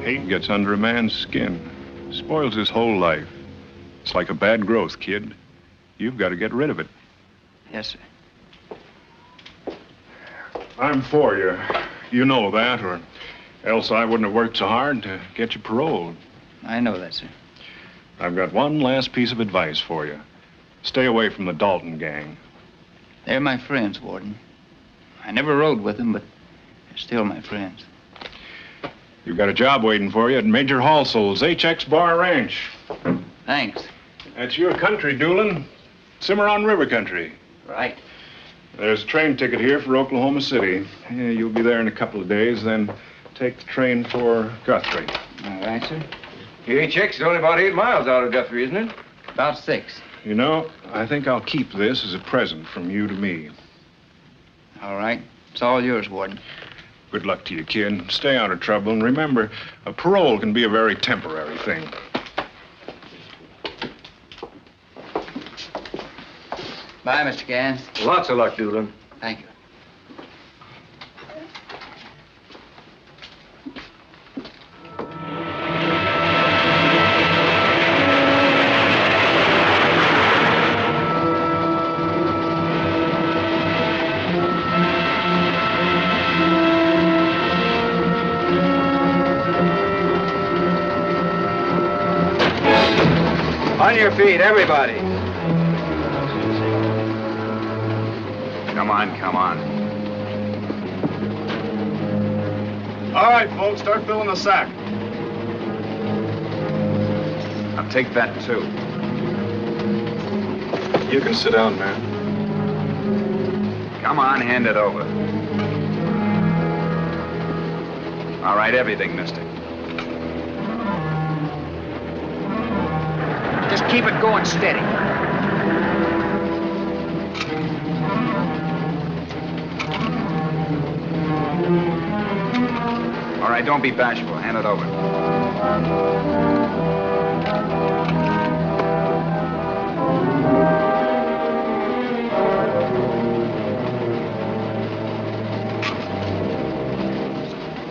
Hate gets under a man's skin, spoils his whole life. It's like a bad growth, kid. You've got to get rid of it. Yes, sir. I'm for you. You know that, or else I wouldn't have worked so hard to get you paroled. I know that, sir. I've got one last piece of advice for you. Stay away from the Dalton gang. They're my friends, Warden. I never rode with them, but they're still my friends. You've got a job waiting for you at Major Halsell's HX Bar Ranch. Thanks. That's your country, Doolin. Cimarron River country. Right. There's a train ticket here for Oklahoma City. Yeah, you'll be there in a couple of days, then take the train for Guthrie. All right, sir. HX is only about 8 miles out of Guthrie, isn't it? About 6. You know, I think I'll keep this as a present from you to me. All right. It's all yours, Warden. Good luck to you, kid. Stay out of trouble, and remember, a parole can be a very temporary thing. Bye, Mr. Gans. Lots of luck, Doolin. Thank you. On your feet, everybody. Come on, come on. All right, folks, start filling the sack. I'll take that, too. You can sit down, man. Come on, hand it over. All right, everything, mister. Just keep it going steady. All right, don't be bashful. Hand it over.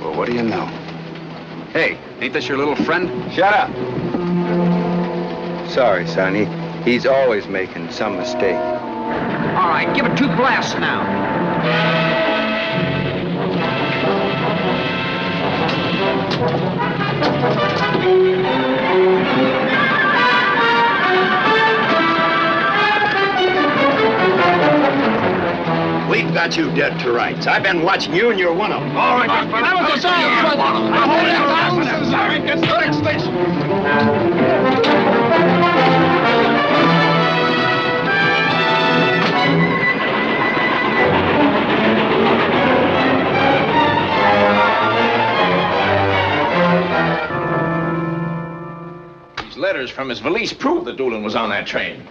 Well, what do you know? Hey, ain't this your little friend? Shut up. Sorry, son. He's always making some mistake. All right, give it 2 blasts now. We've got you dead to rights. I've been watching you, and you're one of them. All right, that was the song, brother. Now hold it down. All right, get to the next station. These letters from his valise prove that Doolin was on that train.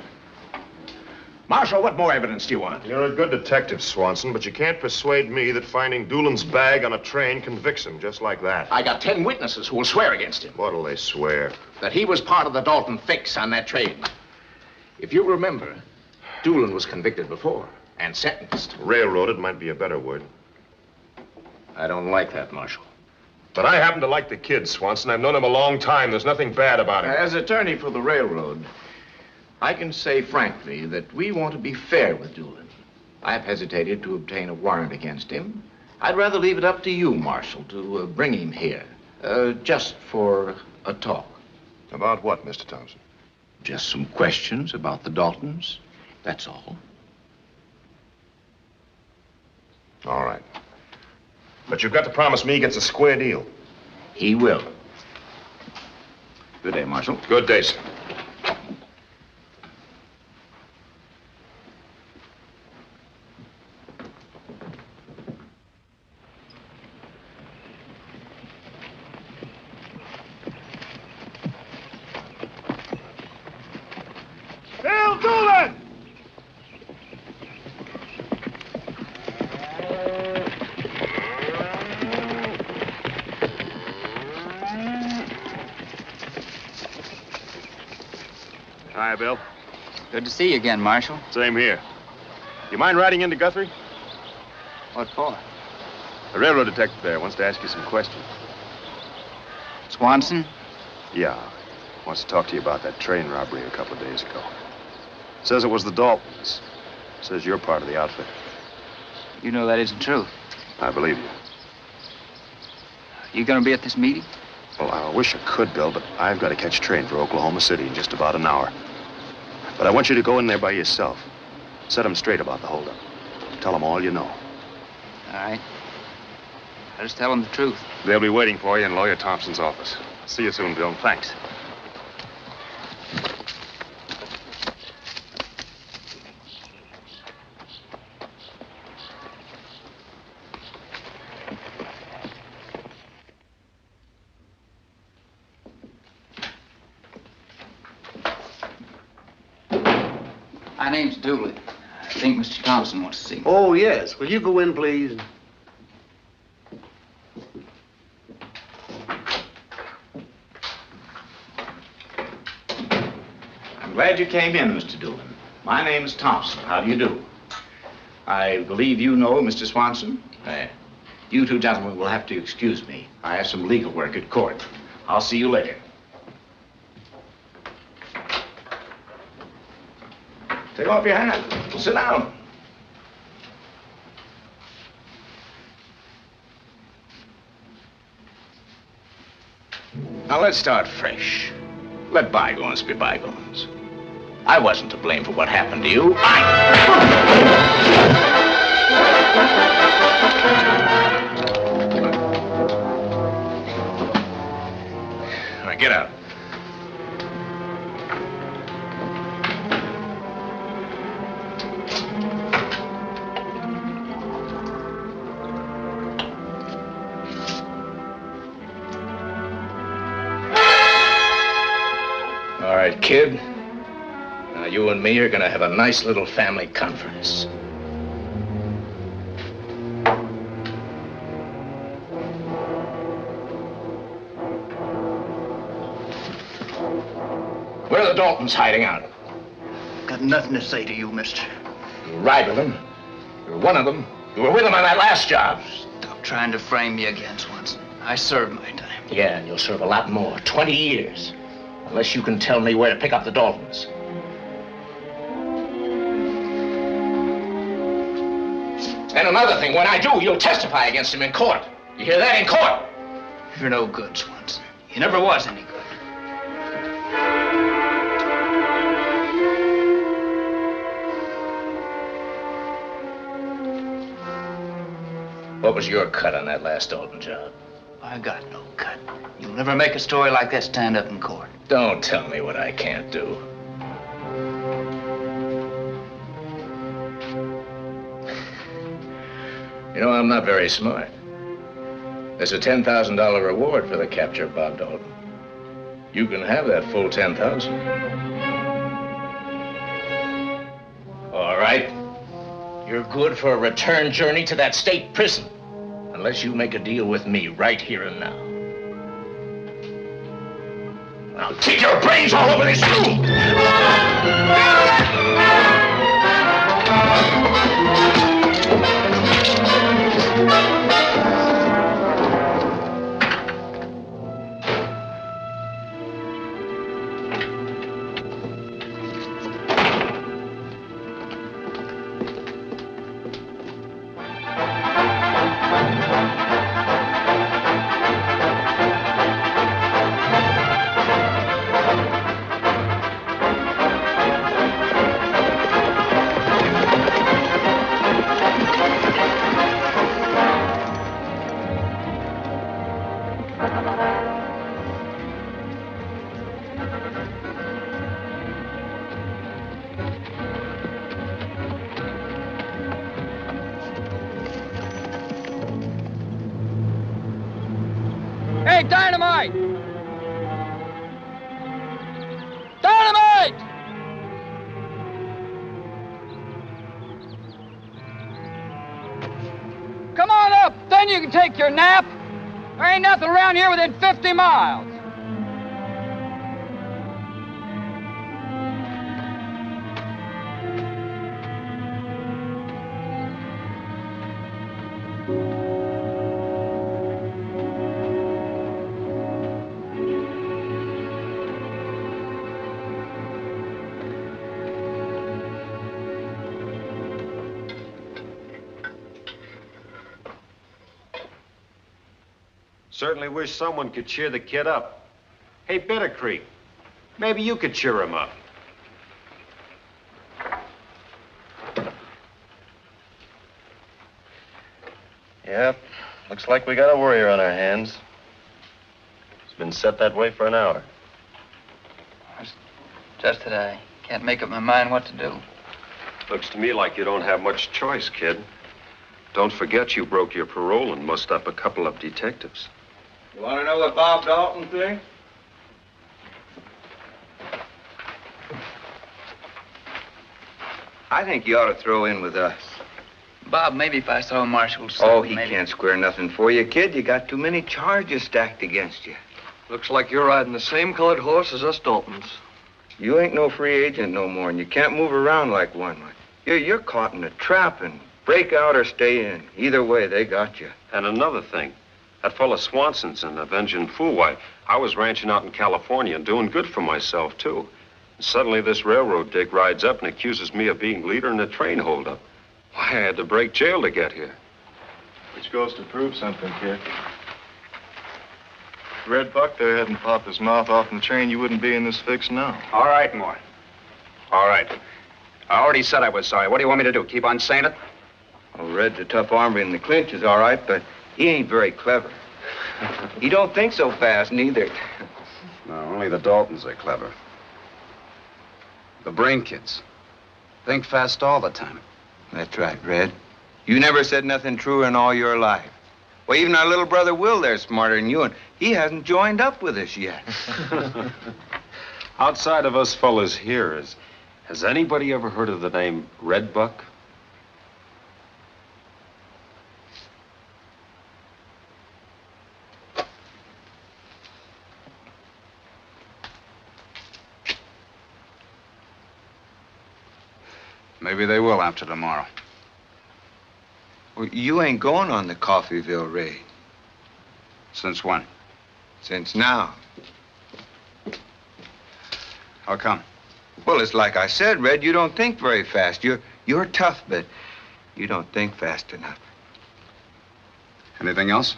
Marshal, what more evidence do you want? You're a good detective, Swanson, but you can't persuade me that finding Doolin's bag on a train convicts him just like that. I got 10 witnesses who will swear against him. What'll they swear? That he was part of the Dalton fix on that train. If you remember, Doolin was convicted before and sentenced. Railroaded might be a better word. I don't like that, Marshal. But I happen to like the kid, Swanson. I've known him a long time. There's nothing bad about him. As attorney for the railroad, I can say frankly that we want to be fair with Doolin. I've hesitated to obtain a warrant against him. I'd rather leave it up to you, Marshal, to bring him here, just for a talk. About what, Mr. Thompson? Just some questions about the Daltons, that's all. All right. But you've got to promise me he gets a square deal. He will. Good day, Marshal. Good day, sir. Bill Doolin! Hi, Bill. Good to see you again, Marshal. Same here. You mind riding into Guthrie? What for? The railroad detective there wants to ask you some questions. Swanson? Yeah. Wants to talk to you about that train robbery a couple of days ago. Says it was the Daltons. Says you're part of the outfit. You know that isn't true. I believe you. You gonna be at this meeting? Well, I wish I could, Bill, but I've got to catch a train for Oklahoma City in just about an hour. But I want you to go in there by yourself. Set them straight about the holdup. Tell them all you know. All right. I'll just tell them the truth. They'll be waiting for you in Lawyer Thompson's office. See you soon, Bill. Thanks. My name's Dooley. I think Mr. Thompson wants to see me. Oh, yes. Will you go in, please? I'm glad you came in, Mr. Doolan. My name's Thompson. How do you do? I believe you know Mr. Swanson. You two gentlemen will have to excuse me. I have some legal work at court. I'll see you later. Take off your hat. Sit down. Now, let's start fresh. Let bygones be bygones. I wasn't to blame for what happened to you. All right, get out. All right, kid. Now, you and me are gonna have a nice little family conference. Where are the Daltons hiding out? Got nothing to say to you, mister. You ride with them. You're one of them. You were with them on that last job. Stop trying to frame me again, Swanson. I served my time. Yeah, and you'll serve a lot more. 20 years. Unless you can tell me where to pick up the Daltons. And another thing, when I do, you'll testify against him in court. You hear that? In court. You're no good, Swanson. You never was any good. What was your cut on that last Dalton job? I got no cut. You'll never make a story like that stand up in court. Don't tell me what I can't do. You know, I'm not very smart. There's a $10,000 reward for the capture of Bob Dalton. You can have that full 10,000. All right. You're good for a return journey to that state prison. Unless you make a deal with me right here and now. I'll kick your brains all over this room! Hey, dynamite! Dynamite! Come on up, then you can take your nap. There ain't nothing around here within 50 miles. Certainly wish someone could cheer the kid up. Hey, Bitter Creek, maybe you could cheer him up. Yep. Looks like we got a worrier on our hands. It's been set that way for an hour. It's just that I can't make up my mind what to do. Looks to me like you don't have much choice, kid. Don't forget you broke your parole and mussed up a couple of detectives. You want to know what Bob Dalton thinks? I think you ought to throw in with us. Bob, maybe if I saw Marshall... Oh, he maybe... can't square nothing for you, kid. You got too many charges stacked against you. Looks like you're riding the same colored horse as us Daltons. You ain't no free agent no more, and you can't move around like one. You're caught in a trap, and break out or stay in. Either way, they got you. And another thing, that fella Swanson's an avenging fool. Why, I was ranching out in California and doing good for myself, too. And suddenly this railroad dick rides up and accuses me of being leader in a train holdup. Why, I had to break jail to get here. Which goes to prove something, kid. If Red Buck there hadn't popped his mouth off in the train, you wouldn't be in this fix now. All right, Moore. All right. I already said I was sorry. What do you want me to do? Keep on saying it? Well, Red's a tough hombre in the clinch is all right, but he ain't very clever. He don't think so fast, neither. No, only the Daltons are clever. The brain kids. Think fast all the time. That's right, Red. You never said nothing truer in all your life. Well, even our little brother Will there's smarter than you, and he hasn't joined up with us yet. Outside of us fellas here, has anybody ever heard of the name Red Buck? Maybe they will after tomorrow. Well, you ain't going on the Coffeyville raid. Since when? Since now. How come? Well, it's like I said, Red, you don't think very fast. You're tough, but you don't think fast enough. Anything else?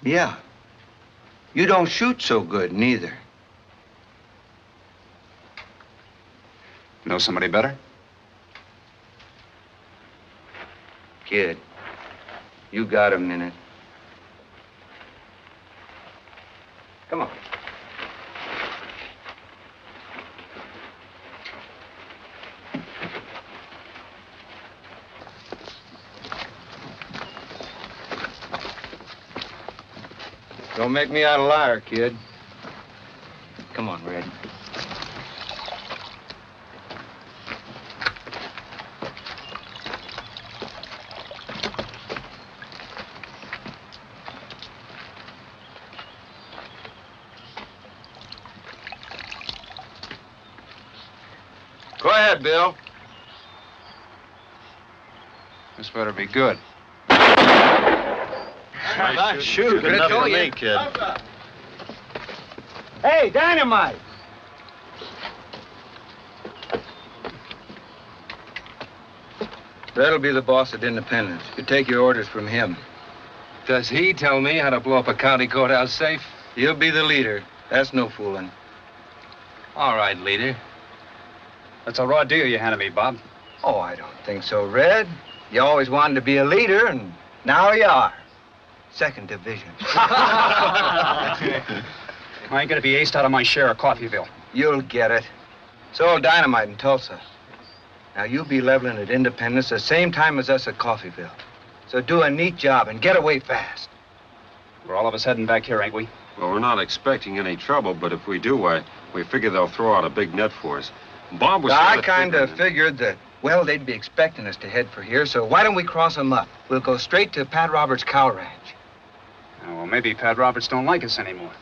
Yeah. You don't shoot so good, neither. Know somebody better? Kid, you got a minute. Come on. Don't make me out a liar, kid. Come on, Red. Go ahead, Bill. This better be good. Nice shoot. Good enough for me, kid. Hey, dynamite! That'll be the boss at Independence. You take your orders from him. Does he tell me how to blow up a county courthouse safe? He'll be the leader. That's no fooling. All right, leader. That's a raw deal you handed me, Bob. Oh, I don't think so, Red. You always wanted to be a leader, and now you are. Second division. I ain't gonna be aced out of my share of Coffeyville. You'll get it. So dynamite in Tulsa. Now, you'll be leveling at Independence the same time as us at Coffeyville. So do a neat job and get away fast. We're all of us heading back here, ain't we? Well, we're not expecting any trouble, but if we do, we figure they'll throw out a big net for us. Bob was... I kind of figured that, well, they'd be expecting us to head for here, so why don't we cross them up? We'll go straight to Pat Roberts' cow ranch. Oh, well, maybe Pat Roberts don't like us anymore.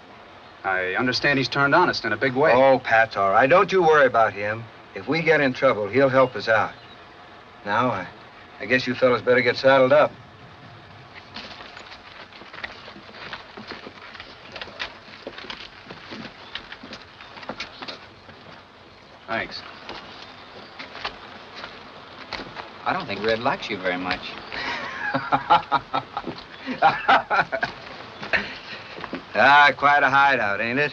I understand he's turned honest in a big way. Oh, Pat's all right. Don't you worry about him. If we get in trouble, he'll help us out. Now, I guess you fellas better get saddled up. Thanks. I don't think Red likes you very much. Quite a hideout, ain't it?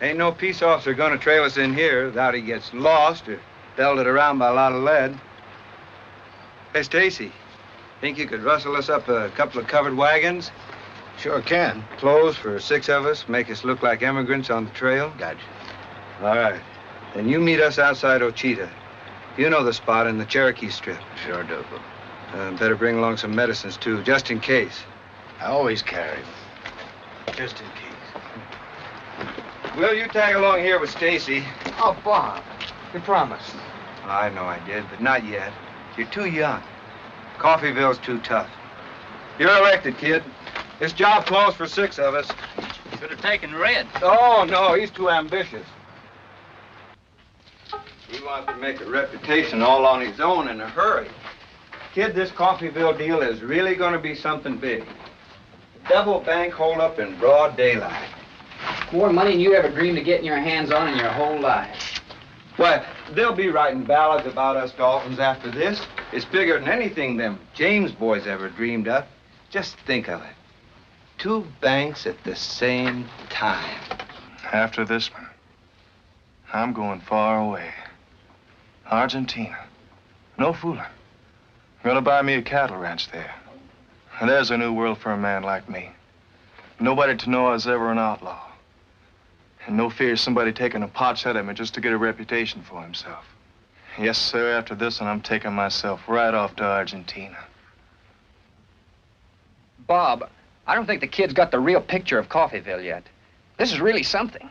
Ain't no peace officer gonna trail us in here without he gets lost or belted around by a lot of lead. Hey, Stacy, think you could rustle us up a couple of covered wagons? Sure can. Clothes for 6 of us, make us look like immigrants on the trail? Gotcha. All right. Then you meet us outside Ochita. You know the spot in the Cherokee Strip. Sure do. Better bring along some medicines, too, just in case. I always carry. Just in case. Will, you tag along here with Stacy. Oh, Bob, you promised. I know I did, but not yet. You're too young. Coffeeville's too tough. You're elected, kid. This job calls for 6 of us. Should have taken Red. Oh, no, he's too ambitious. He wants to make a reputation all on his own in a hurry. Kid, this Coffeeville deal is really going to be something big. Double bank holdup in broad daylight. More money than you ever dreamed of getting your hands on in your whole life. Why, they'll be writing ballads about us Daltons after this. It's bigger than anything them James boys ever dreamed of. Just think of it. 2 banks at the same time. After this one, I'm going far away. Argentina. No fooling. I'm gonna buy me a cattle ranch there. And there's a new world for a man like me. Nobody to know I was ever an outlaw. And no fear of somebody taking a pot shot at me just to get a reputation for himself. Yes, sir, after this one, I'm taking myself right off to Argentina. Bob, I don't think the kid's got the real picture of Coffeeville yet. This is really something.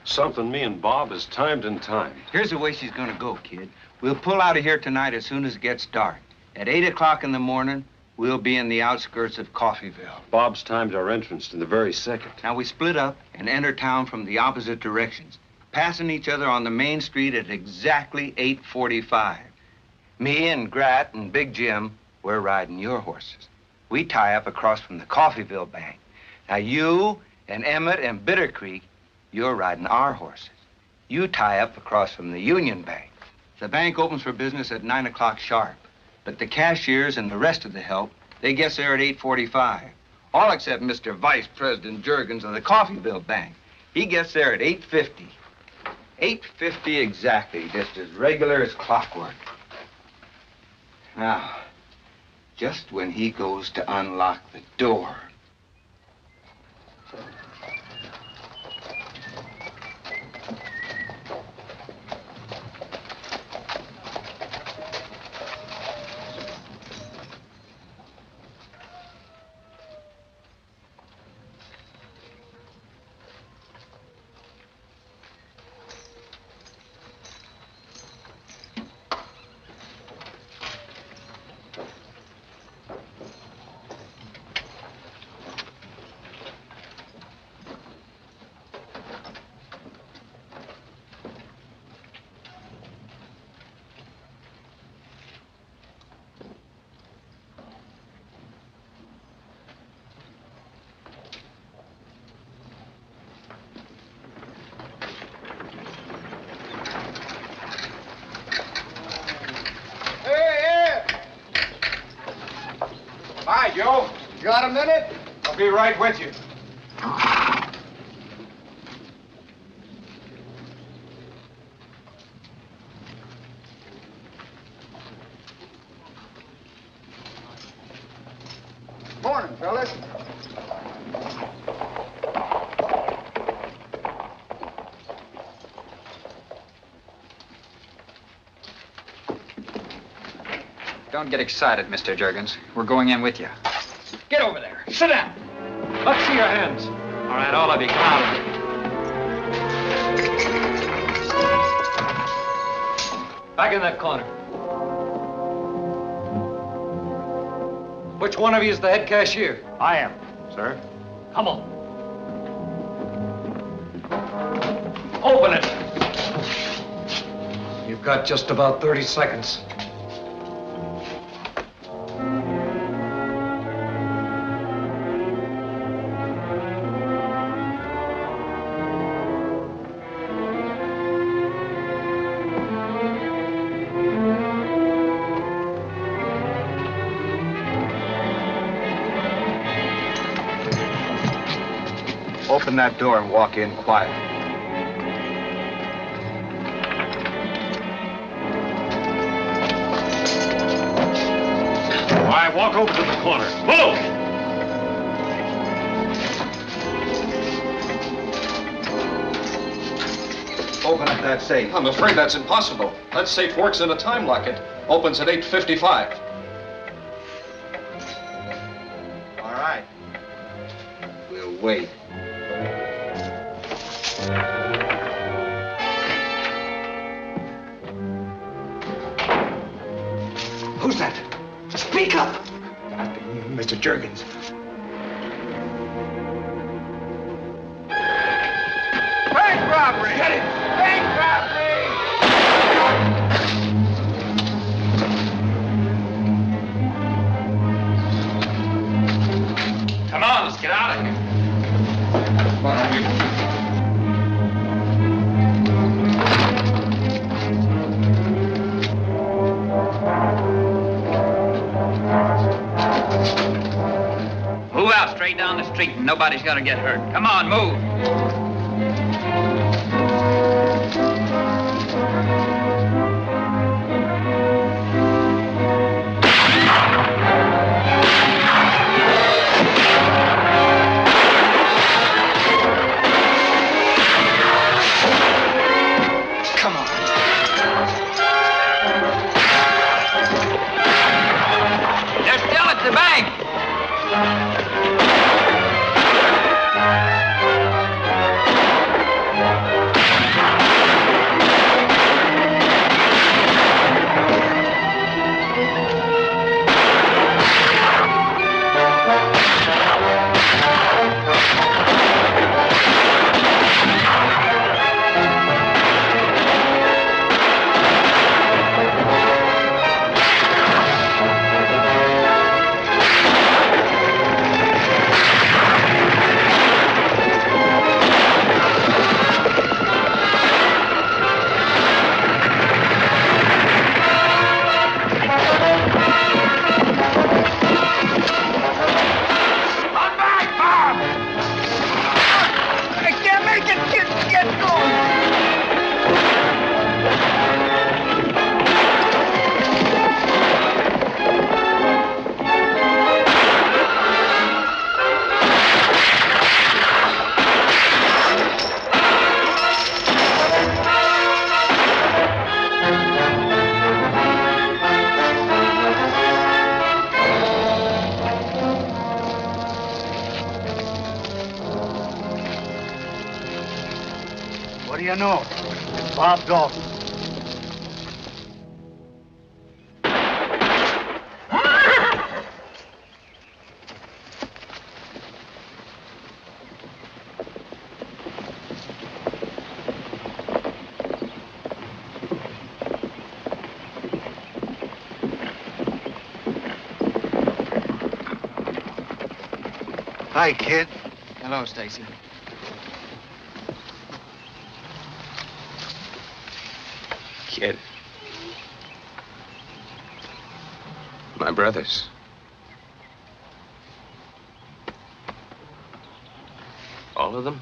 Something me and Bob is timed and timed. Here's the way she's gonna go, kid. We'll pull out of here tonight as soon as it gets dark. At 8 o'clock in the morning, we'll be in the outskirts of Coffeeville. Bob's timed our entrance to the very second. Now, we split up and enter town from the opposite directions, passing each other on the main street at exactly 8:45. Me and Grat and Big Jim, we're riding your horses. We tie up across from the Coffeeville Bank. Now, you and Emmett and Bitter Creek, you're riding our horses. You tie up across from the Union Bank. The bank opens for business at 9 o'clock sharp. But the cashiers and the rest of the help, they get there at 8:45. All except Mr. Vice President Juergens of the Coffeeville Bank. He gets there at 8:50. 8:50 exactly, just as regular as clockwork. Now, just when he goes to unlock the door. Hi, Joe. Got a minute? I'll be right with you. Morning, fellas. Don't get excited, Mr. Juergens. We're going in with you. Get over there. Sit down. Let's see your hands. All right, all of you, come out. Back in that corner. Which one of you is the head cashier? I am, sir. Come on. Open it. You've got just about 30 seconds. Open that door and walk in quietly. All right, walk over to the corner. Move! Open up that safe. I'm afraid that's impossible. That safe works in a time lock. It opens at 8:55. All right. We'll wait. Who's that? Speak up! Mr. Jurgens. Bank robbery! Get it! Bank robbery! Come on, let's get out of here. Move out straight down the street and nobody's gonna get hurt. Come on, move. Come on. They're still at the bank. What do you know? Bob Dalton. Hi, kid. Hello, Stacy. Kid. My brothers. All of them?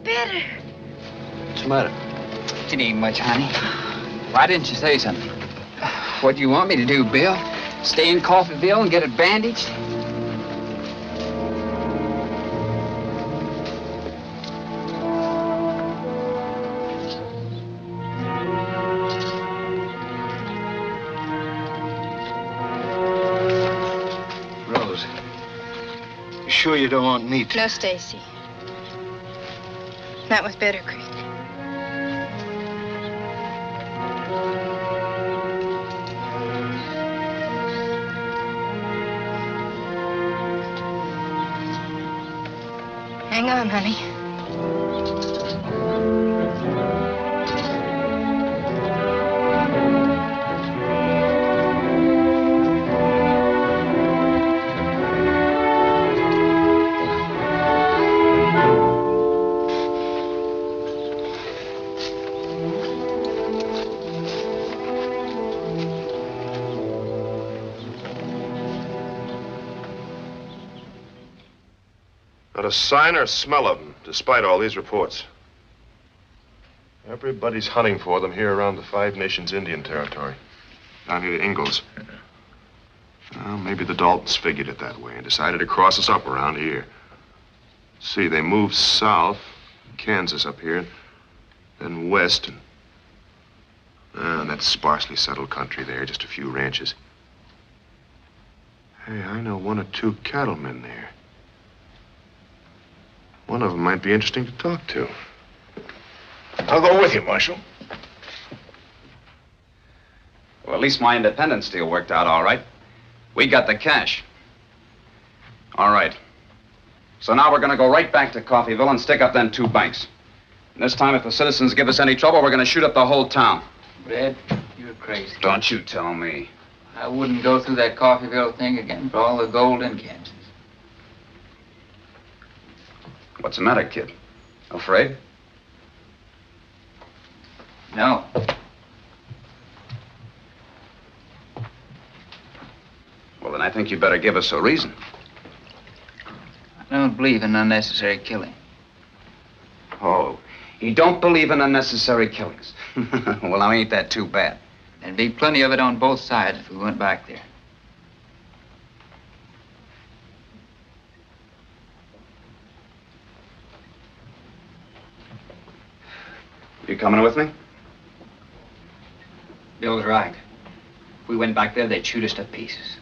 Bitter. What's the matter? It ain't much, honey. Why didn't you say something? What do you want me to do, Bill? Stay in Coffeeville and get it bandaged? Rose, you sure you don't want me to? No, Stacy. Not with Bitter Creek. Hang on, honey. Not a sign or smell of them, despite all these reports. Everybody's hunting for them here around the Five Nations Indian Territory. Down here to Ingalls. Well, maybe the Daltons figured it that way and decided to cross us up around here. See, they moved south, Kansas up here, then west, and that sparsely settled country there, just a few ranches. Hey, I know one or two cattlemen there. One of them might be interesting to talk to. I'll go with you, Marshal. Well, at least my independence deal worked out all right. We got the cash. All right. So now we're going to go right back to Coffeyville and stick up them 2 banks. And this time, if the citizens give us any trouble, we're going to shoot up the whole town. Red, you're crazy. Don't you tell me. I wouldn't go through that Coffeyville thing again for all the gold in Kansas. What's the matter, kid? Afraid? No. Well, then I think you better give us a reason. I don't believe in unnecessary killing. Oh, you don't believe in unnecessary killings. Well, now ain't that too bad? There'd be plenty of it on both sides if we went back there. You coming with me? Bill's right. If we went back there, they'd shoot us to pieces.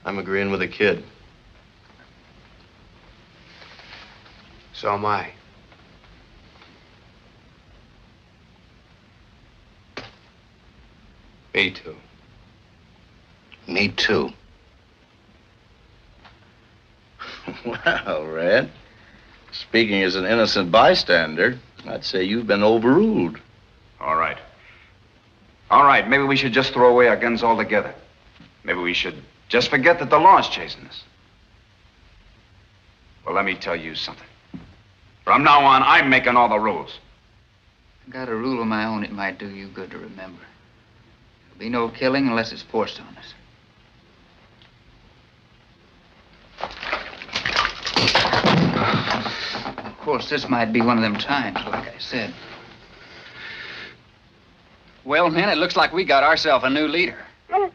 I'm agreeing with the kid. So am I. Me too. Me too. Well, Red, speaking as an innocent bystander, I'd say you've been overruled. All right. All right, maybe we should just throw away our guns altogether. Maybe we should just forget that the law's chasing us. Well, let me tell you something. From now on, I'm making all the rules. I got a rule of my own it might do you good to remember. There'll be no killing unless it's forced on us. Of course, this might be one of them times, like I said. Well, men, it looks like we got ourselves a new leader. I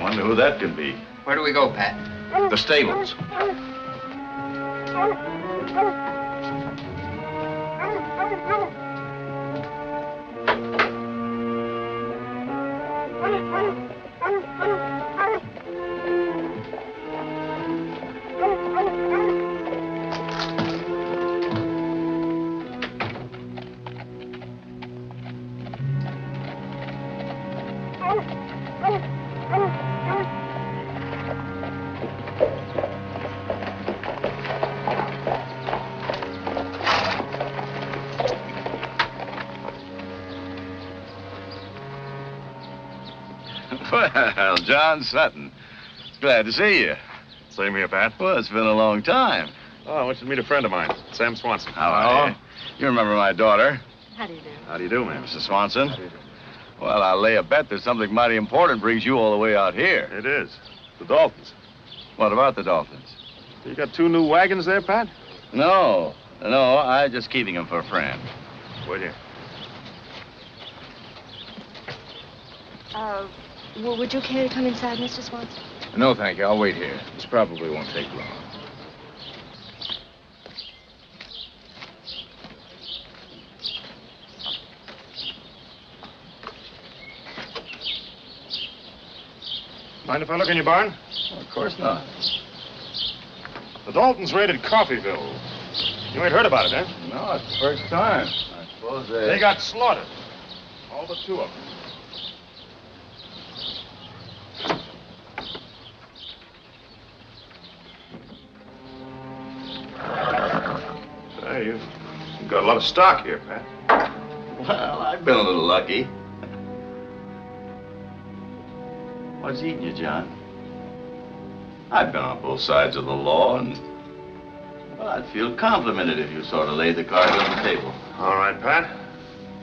wonder who that could be. Where do we go, Pat? The stables. Well, John Sutton. Glad to see you. Same here, Pat. Well, it's been a long time. Oh, I want you to meet a friend of mine, Sam Swanson. How are you? You remember my daughter? How do you do? How do you do, ma'am? Mrs. Swanson? Well, I'll lay a bet that something mighty important brings you all the way out here. It is. The Daltons. What about the Dolphins? You got 2 new wagons there, Pat? No, I'm just keeping them for a friend. Wait here. Well, would you care to come inside, Mr. Swanson? No, thank you. I'll wait here. This probably won't take long. Mind if I look in your barn? Well, of course not. The Daltons raided Coffeyville. You ain't heard about it, eh? No, it's the first time. I suppose They got slaughtered. All but 2 of them. Say, you've got a lot of stock here, Pat. Well, I've been a little lucky. What's eating you, John? I've been on both sides of the law, and well, I'd feel complimented if you sort of laid the cards on the table. All right, Pat.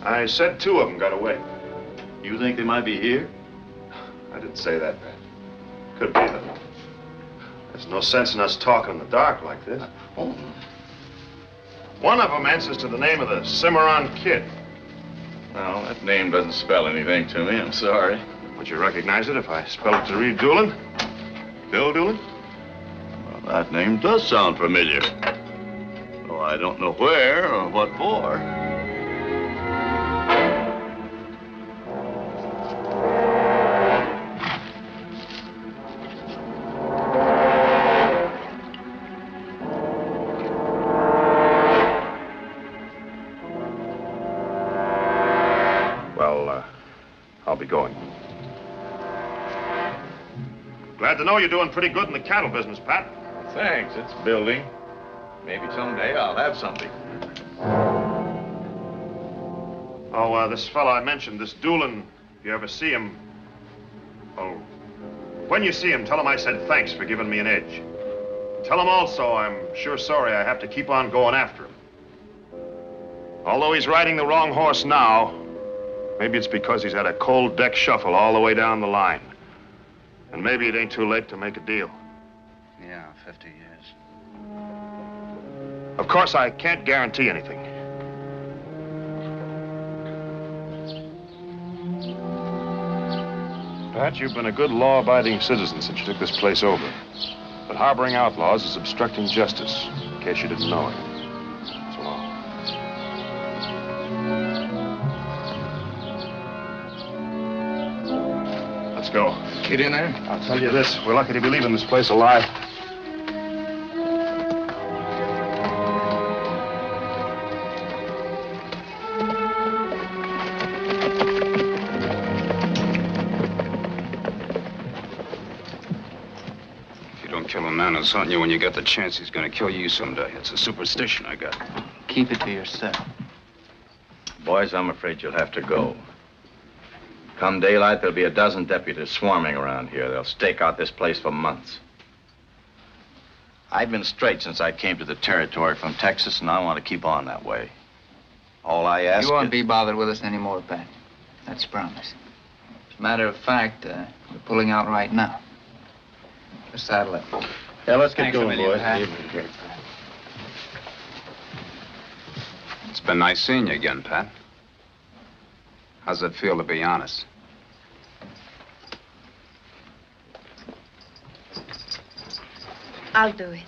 I said 2 of them got away. You think they might be here? I didn't say that, Pat. Could be, though. There's no sense in us talking in the dark like this. Oh. One of them answers to the name of the Cimarron Kid. Well, that name doesn't spell anything to me. I'm sorry. Would you recognize it if I spelled it to read Doolin? Bill Doolin? Well, that name does sound familiar. Though I don't know where or what for. I'll be going. Glad to know you're doing pretty good in the cattle business, Pat. Thanks. It's building. Maybe someday I'll have something. Oh, this fellow I mentioned, this Doolin, if you ever see him... Oh, when you see him, tell him I said thanks for giving me an edge. Tell him also I'm sure sorry I have to keep on going after him. Although he's riding the wrong horse now, maybe it's because he's had a cold deck shuffle all the way down the line. And maybe it ain't too late to make a deal. Yeah, 50 years. Of course, I can't guarantee anything. Pat, you've been a good law-abiding citizen since you took this place over. But harboring outlaws is obstructing justice, in case you didn't know it. So long. Let's go. Get in there. I'll tell you this, we're lucky to be leaving this place alive. If you don't kill a man who's hunting you when you get the chance, he's gonna kill you someday. It's a superstition I got. Keep it to yourself. Boys, I'm afraid you'll have to go. Come daylight, there'll be a dozen deputies swarming around here. They'll stake out this place for months. I've been straight since I came to the territory from Texas, and I want to keep on that way. All I ask You won't be bothered with us anymore, Pat. That's a promise. As a matter of fact, we're pulling out right now. Let's saddle it. Yeah, let's get Thanks going, a million, boys. Pat. It's been nice seeing you again, Pat. How's it feel to be honest? I'll do it.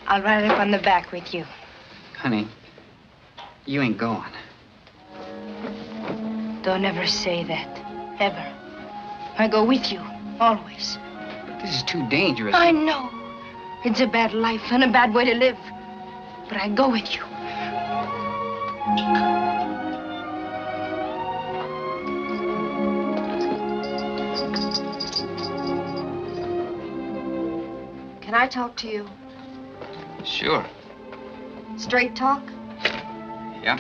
I'll ride up on the back with you. Honey, you ain't going. Don't ever say that. Ever. I go with you. Always. But this is too dangerous. I know. It's a bad life and a bad way to live. But I go with you. Can I talk to you? Sure. Straight talk? Yeah.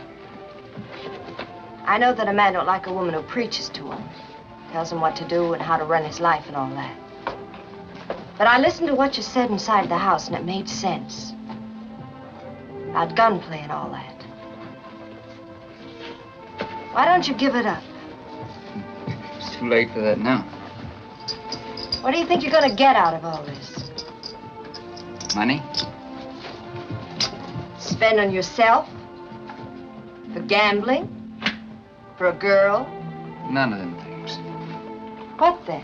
I know that a man don't like a woman who preaches to him. Tells him what to do and how to run his life and all that. But I listened to what you said inside the house and it made sense. About gunplay and all that. Why don't you give it up? It's too late for that now. What do you think you're gonna get out of all this? Money? Spend on yourself? For gambling? For a girl? None of them things. What then?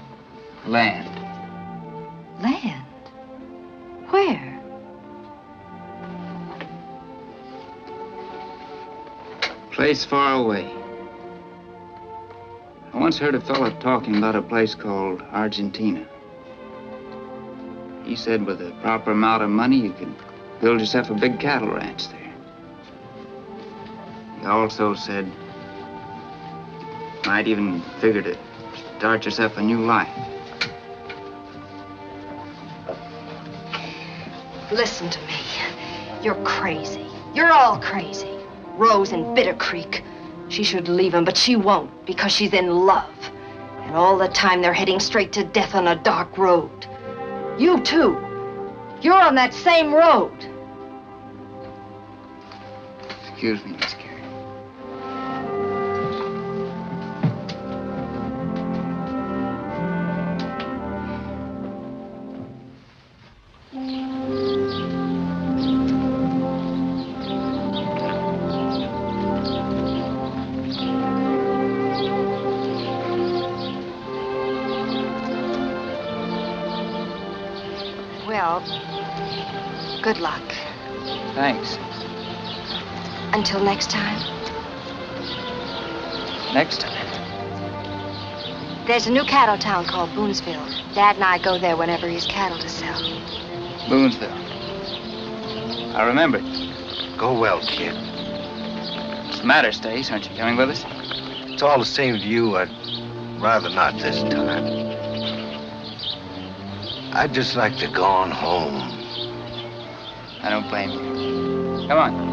Land. Land? Where? Place far away. I once heard a fellow talking about a place called Argentina. He said with a proper amount of money, you could build yourself a big cattle ranch there. He also said, might even figure to start yourself a new life. Listen to me. You're crazy. You're all crazy. Rose in Bitter Creek. She should leave him, but she won't because she's in love. And all the time they're heading straight to death on a dark road. You too. You're on that same road. Excuse me, Miss Carey. Well, good luck. Thanks. Until next time. Next time. There's a new cattle town called Boonesville. Dad and I go there whenever he has cattle to sell. Boonesville. I remember it. Go well, kid. What's the matter, Stace? Aren't you coming with us? It's all the same to you. I'd rather not this time. I'd just like to go on home. I don't blame you. Come on.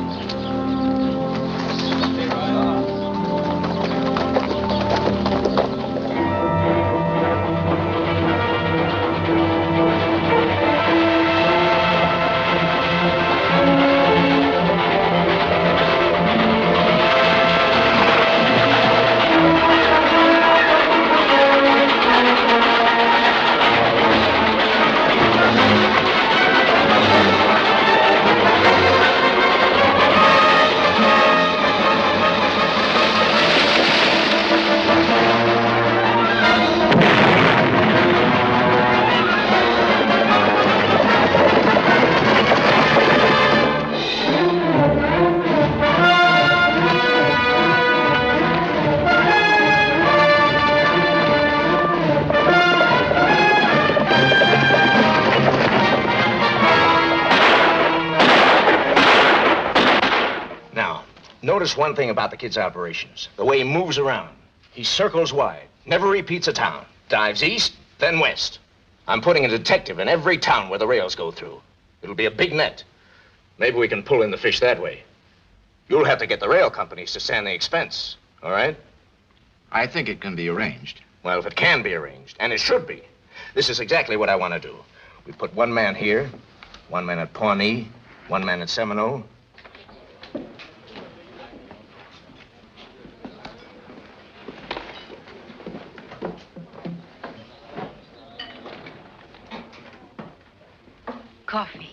Notice one thing about the kid's operations. The way he moves around. He circles wide, never repeats a town. Dives east, then west. I'm putting a detective in every town where the rails go through. It'll be a big net. Maybe we can pull in the fish that way. You'll have to get the rail companies to stand the expense, all right? I think it can be arranged. Well, if it can be arranged, and it should be, this is exactly what I want to do. We put one man here, one man at Pawnee, one man at Seminole. Coffee.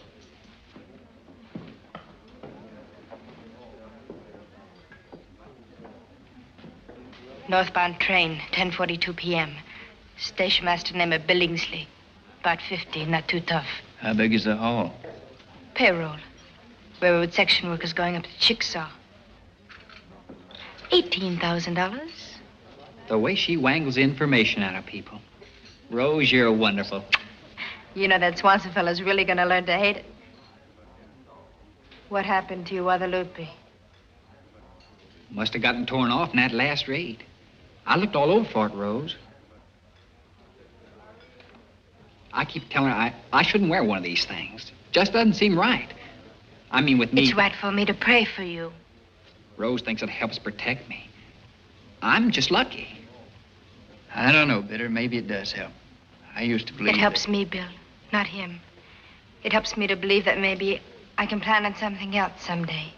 Northbound train, 10:42 p.m. Station master name of Billingsley. About 50, not too tough. How big is the haul? Payroll. Railroad section workers going up to Chickasaw. $18,000. The way she wangles information out of people. Rose, you're wonderful. You know that Swanson fellow's really gonna learn to hate it. What happened to you, Guadalupe? Must have gotten torn off in that last raid. I looked all over for it, Rose. I keep telling her I shouldn't wear one of these things. Just doesn't seem right. I mean, with me... It's right for me to pray for you. Rose thinks it helps protect me. I'm just lucky. I don't know, Bitter. Maybe it does help. I used to believe it helps me, Bill, not him. It helps me to believe that maybe I can plan on something else someday.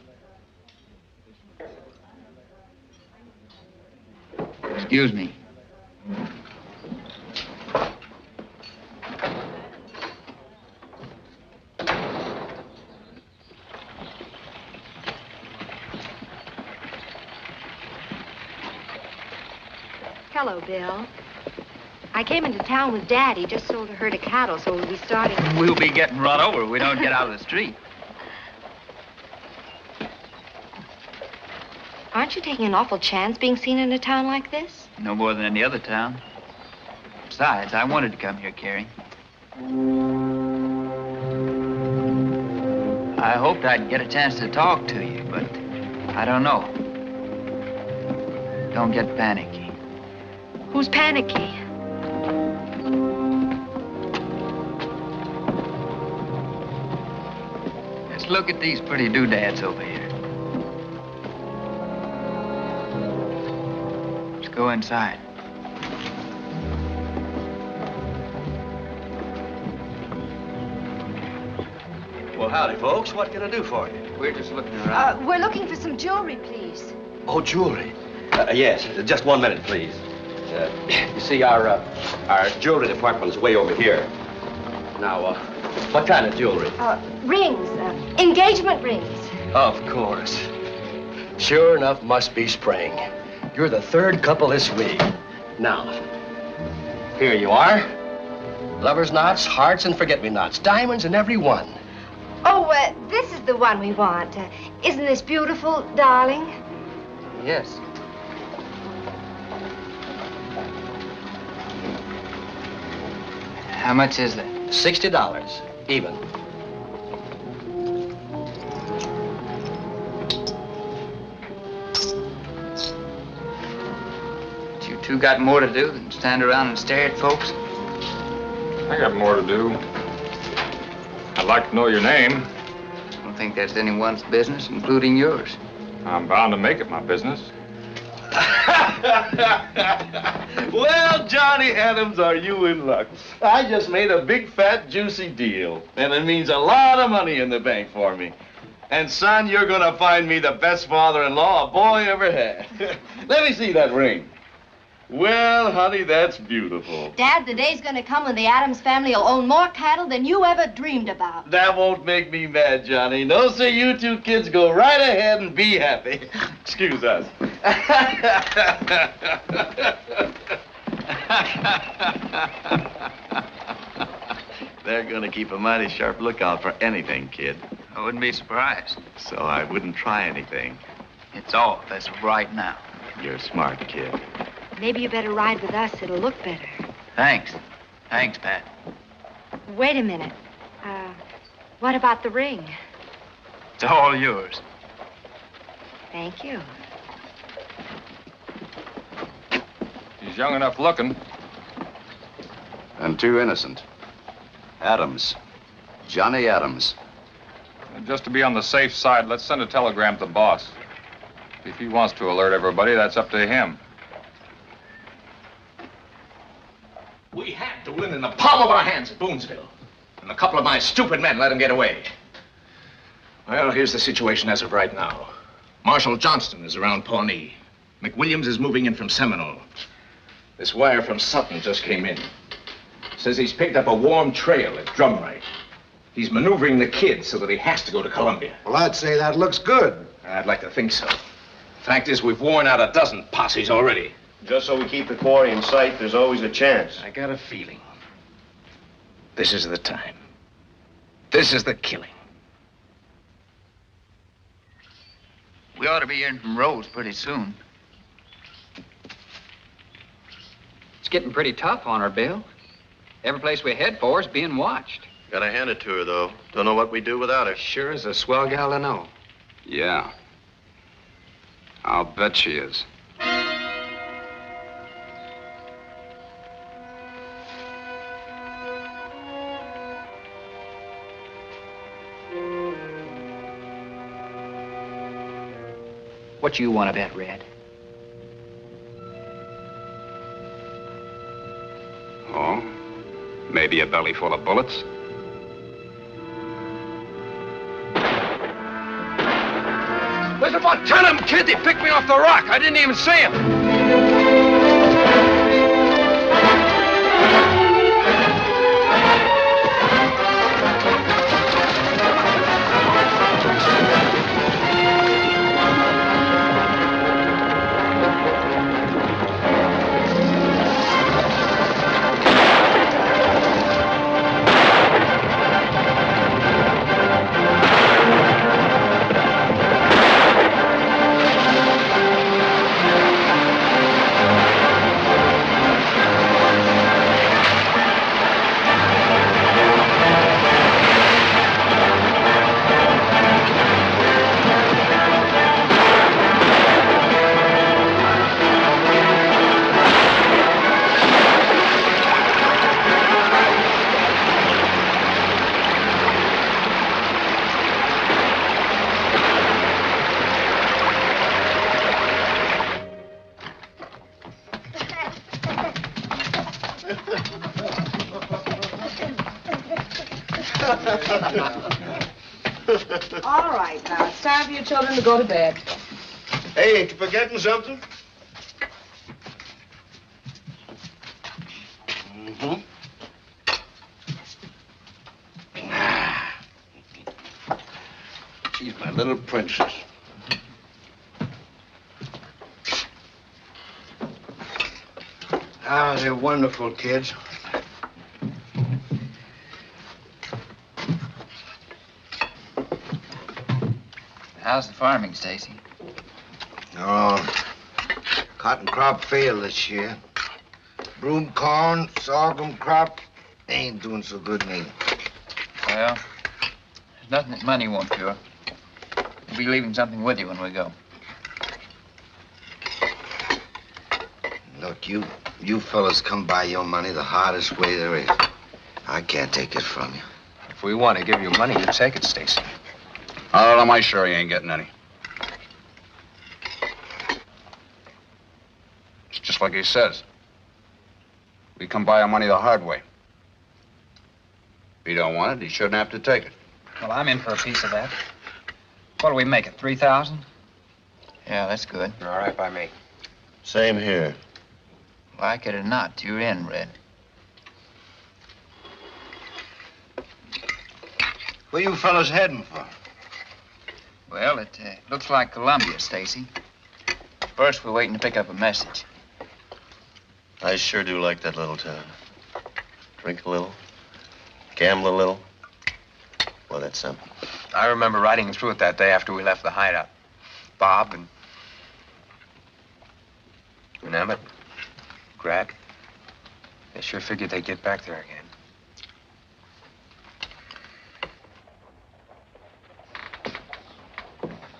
Excuse me. Hello, Bill. I came into town with Dad. He just sold a herd of cattle, so we'll be starting... We'll be getting run over if we don't get out of the street. Aren't you taking an awful chance being seen in a town like this? No more than any other town. Besides, I wanted to come here, Carrie. I hoped I'd get a chance to talk to you, but I don't know. Don't get panicky. Who's panicky? Let's look at these pretty doodads over here. Let's go inside. Well, howdy, folks. What can I do for you? We're just looking around. We're looking for some jewelry, please. Oh, jewelry. Yes, just 1 minute, please. You see, our jewelry department is way over here. Now, what kind of jewelry? Rings, engagement rings. Of course. Sure enough, must be spring. You're the third couple this week. Now, here you are. Lovers' knots, hearts, and forget-me-nots. Diamonds in every one. Oh, this is the one we want. Isn't this beautiful, darling? Yes. How much is that? $60, even. You two got more to do than stand around and stare at folks? I got more to do. I'd like to know your name. I don't think that's anyone's business, including yours. I'm bound to make it my business. Well, Johnny Adams, are you in luck? I just made a big, fat, juicy deal, and it means a lot of money in the bank for me. And, son, you're gonna find me the best father-in-law a boy ever had. Let me see that ring. Well, honey, that's beautiful. Dad, the day's gonna come when the Adams family will own more cattle than you ever dreamed about. That won't make me mad, Johnny. No, sir, you two kids go right ahead and be happy. Excuse us. They're gonna keep a mighty sharp lookout for anything, kid. I wouldn't be surprised. So I wouldn't try anything. It's off as of right now. You're a smart kid. Maybe you better ride with us. It'll look better. Thanks. Thanks, Pat. Wait a minute. What about the ring? It's all yours. Thank you. He's young enough looking. And too innocent. Adams. Johnny Adams. And just to be on the safe side, let's send a telegram to the boss. If he wants to alert everybody, that's up to him. We had Doolin in the palm of our hands at Boonesville. And a couple of my stupid men let him get away. Well, here's the situation as of right now. Marshal Johnston is around Pawnee. McWilliams is moving in from Seminole. This wire from Sutton just came in. Says he's picked up a warm trail at Drumright. He's maneuvering the kid so that he has to go to Columbia. Well, I'd say that looks good. I'd like to think so. Fact is, we've worn out a dozen posses already. Just so we keep the quarry in sight, there's always a chance. I got a feeling. This is the time. This is the killing. We ought to be hearing from Rose pretty soon. It's getting pretty tough on her, Bill. Every place we head for is being watched. Gotta hand it to her, though. Don't know what we'd do without her. Sure is a swell gal to know. Yeah. I'll bet she is. What you want to bet, Red? Oh? Maybe a belly full of bullets? There's about 10 of them, kid. They picked me off the rock. I didn't even see them. All right, now, it's time for your children to go to bed. Hey, ain't you forgetting something? Mm-hmm. She's my little princess. Ah, they're wonderful kids. How's the farming, Stacy? Oh, cotton crop failed this year. Broom corn, sorghum crop, they ain't doing so good neither. Well, there's nothing that money won't cure. We'll be leaving something with you when we go. Look, you fellas come by your money the hardest way there is. I can't take it from you. If we want to give you money, you take it, Stacy. How am I sure he ain't getting any? It's just like he says. We come by our money the hard way. If he don't want it, he shouldn't have to take it. Well, I'm in for a piece of that. What do we make it, 3,000? Yeah, that's good. All right by me. Same here. Like it or not, you're in, Red. Where you fellas heading for? Well, it looks like Columbia, Stacy. First, we're waiting to pick up a message. I sure do like that little town. Drink a little, gamble a little. Well, that's something. I remember riding through it that day after we left the hideout. Bob and Emmett, Greg, they sure figured they'd get back there again.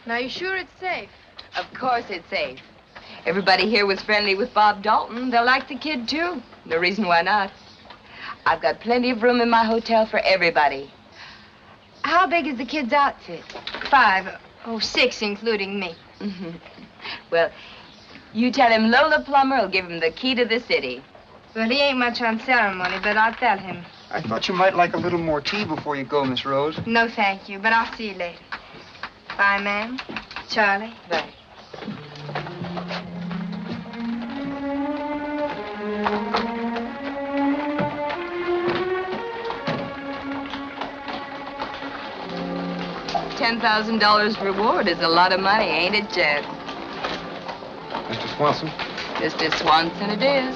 Now, you sure it's safe? Of course it's safe. Everybody here was friendly with Bob Dalton. They'll like the kid, too. No reason why not. I've got plenty of room in my hotel for everybody. How big is the kid's outfit? 6, including me. Well, you tell him Lola Plummer will give him the key to the city. Well, he ain't much on ceremony, but I'll tell him. I thought you might like a little more tea before you go, Miss Rose. No, thank you, but I'll see you later. Bye, ma'am. Charlie. Bye. $10,000 reward is a lot of money, ain't it, Jed? Mr. Swanson? Mr. Swanson it is.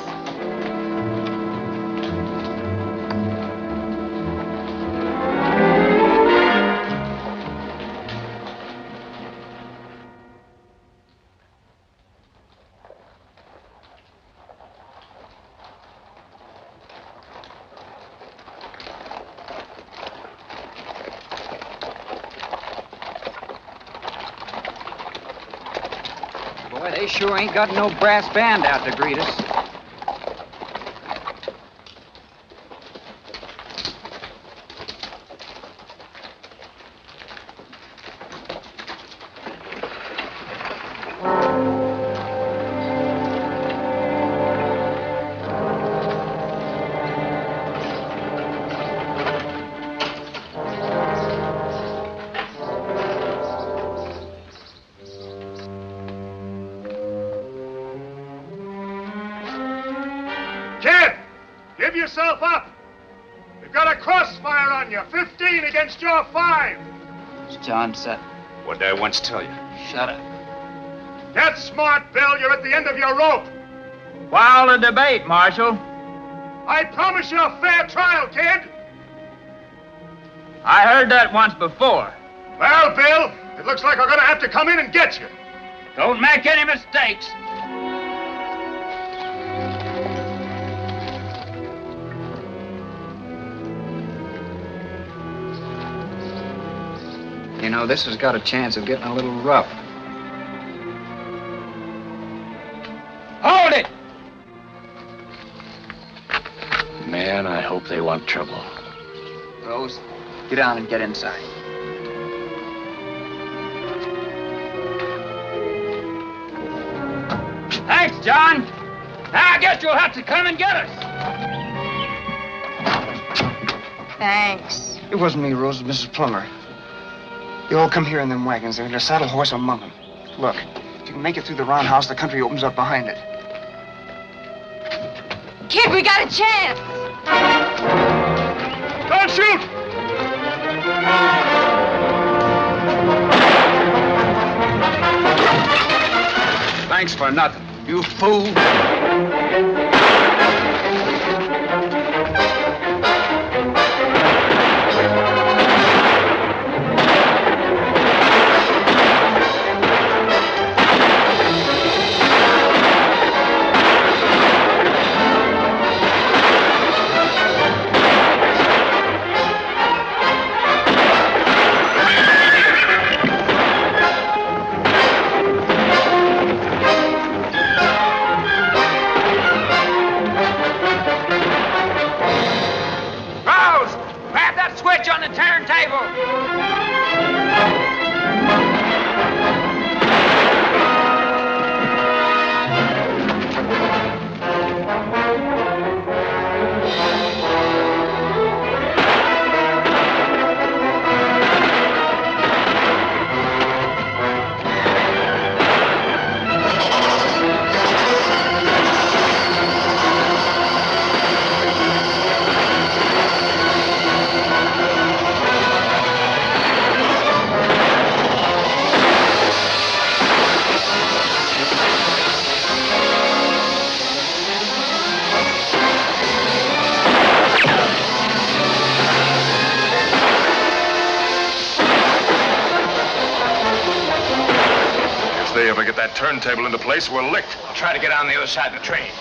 Boy, they sure ain't got no brass band out to greet us. Kid, give yourself up. We've got a crossfire on you. 15 against your 5. It's John Sutton. What'd I once tell you? Shut up. Get smart, Bill. You're at the end of your rope. While the debate, Marshal. I promise you a fair trial, kid. I heard that once before. Well, Bill, it looks like we're going to have to come in and get you. Don't make any mistakes. You know, this has got a chance of getting a little rough. Hold it! Man, I hope they want trouble. Rose, get down and get inside. Thanks, John. Now I guess you'll have to come and get us. Thanks. It wasn't me, Rose. It was Mrs. Plummer. They all come here in them wagons. They're in a saddle horse among them. Look, if you can make it through the roundhouse, the country opens up behind it. Kid, we got a chance. Don't shoot! Thanks for nothing. You fool. That turntable into place, we're licked. I'll try to get on the other side of the train.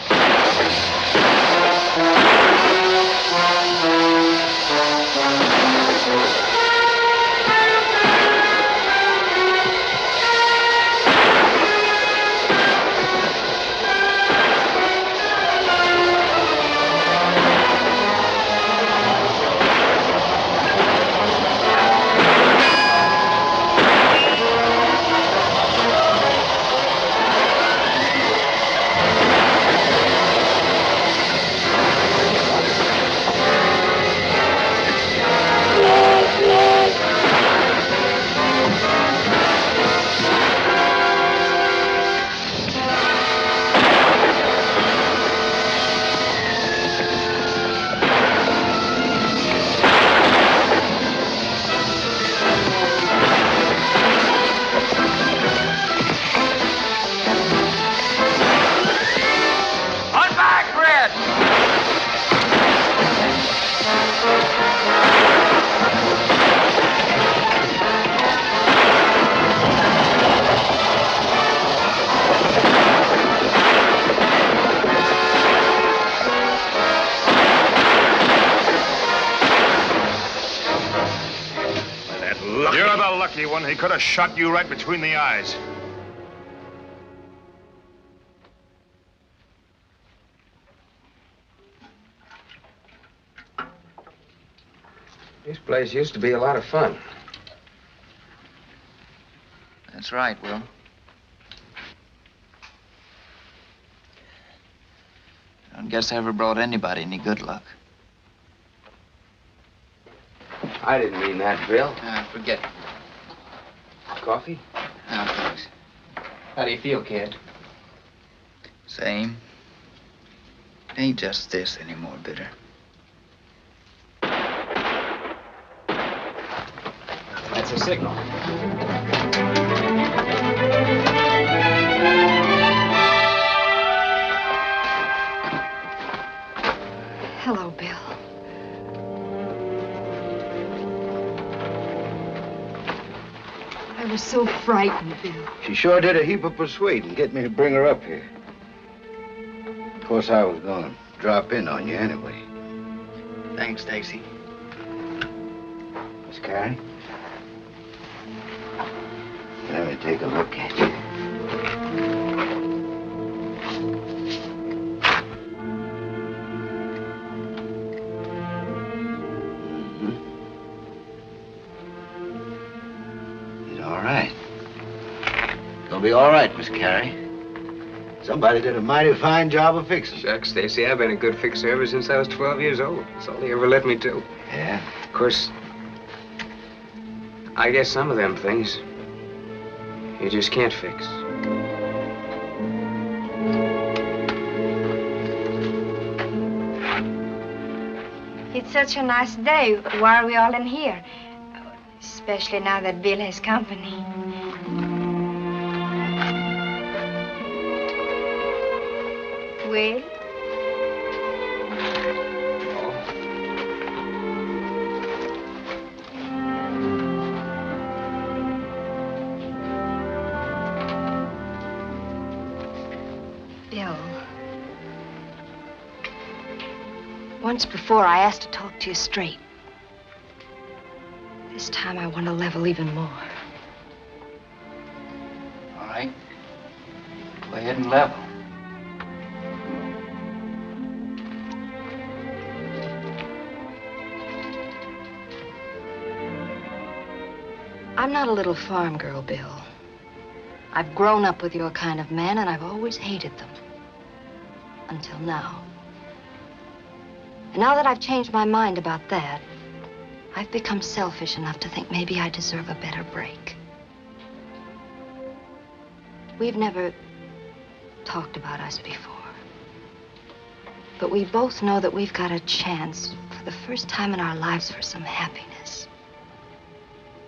You're the lucky one. He could have shot you right between the eyes. This place used to be a lot of fun. That's right, Will. I don't guess I ever brought anybody any good luck. I didn't mean that, Bill. Forget it. Coffee? No, thanks. How do you feel, kid? Same. It ain't just this anymore, Bitter. That's a signal. Hello, Bill. I was so frightened, Bill. She sure did a heap of persuading, get me to bring her up here. Of course, I was gonna drop in on you anyway. Thanks, Stacy. Miss Carey? Let me take a look at you. He's all right. You'll be all right, Miss Carey. Somebody did a mighty fine job of fixing. Shucks, Stacy, I've been a good fixer ever since I was 12 years old. That's all they ever let me do. Yeah? Of course, I guess some of them things you just can't fix. It's such a nice day. Why are we all in here? Especially now that Bill has company. Well? Bill. Once before, I asked to talk to you straight. This time, I want to level even more. All right. Go ahead and level. I'm not a little farm girl, Bill. I've grown up with your kind of man, and I've always hated them. Until now. And now that I've changed my mind about that, I've become selfish enough to think maybe I deserve a better break. We've never talked about us before. But we both know that we've got a chance for the first time in our lives for some happiness.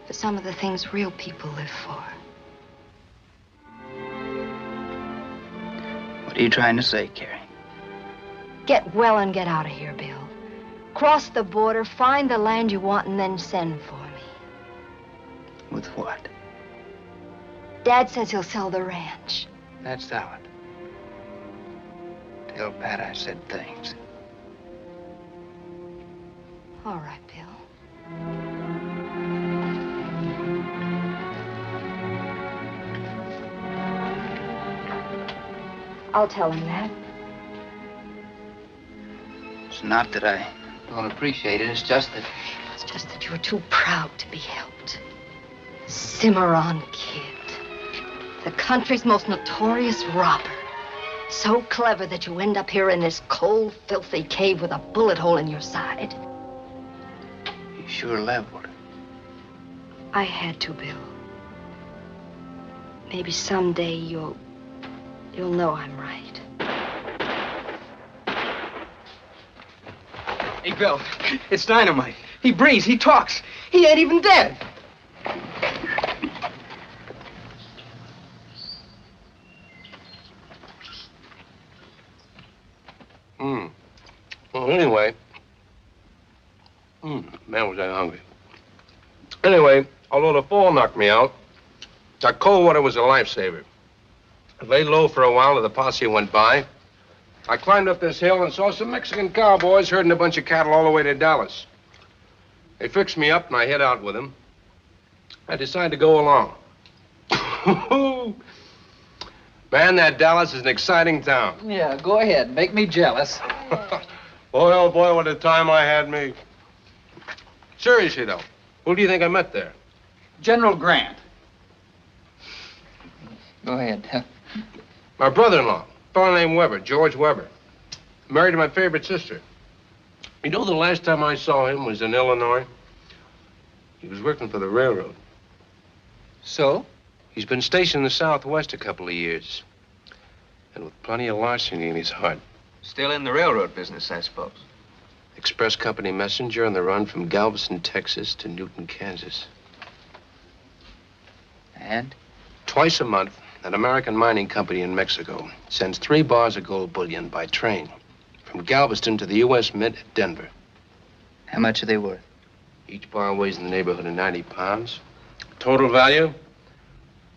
For some of the things real people live for. What are you trying to say, Carrie? Get well and get out of here, Bill. Cross the border, find the land you want, and then send for me. With what? Dad says he'll sell the ranch. That's valid. Tell Pat I said thanks. All right, Bill. I'll tell him that. It's not that I don't appreciate it. It's just that you're too proud to be helped. Cimarron Kid. The country's most notorious robber. So clever that you end up here in this cold, filthy cave with a bullet hole in your side. You sure leveled. I had to, Bill. Maybe someday you'll know I'm right. Hey, Bill, it's dynamite. He breathes, he talks. He ain't even dead. Well, anyway. Man, was I hungry. Anyway, although the fall knocked me out, that cold water was a lifesaver. I lay low for a while till the posse went by. I climbed up this hill and saw some Mexican cowboys herding a bunch of cattle all the way to Dallas. They fixed me up and I hid out with them. I decided to go along. Man, that Dallas is an exciting town. Yeah, go ahead. Make me jealous. Boy, oh boy, what a time I had me. Seriously, though, who do you think I met there? General Grant. Go ahead. My brother-in-law, a fellow named Weber, George Weber. Married to my favorite sister. You know, the last time I saw him was in Illinois. He was working for the railroad. So? He's been stationed in the Southwest a couple of years. And with plenty of larceny in his heart. Still in the railroad business, I suppose. Express company messenger on the run from Galveston, Texas to Newton, Kansas. And? Twice a month, an American mining company in Mexico sends 3 bars of gold bullion by train from Galveston to the U.S. Mint at Denver. How much are they worth? Each bar weighs in the neighborhood of 90 pounds. Total value?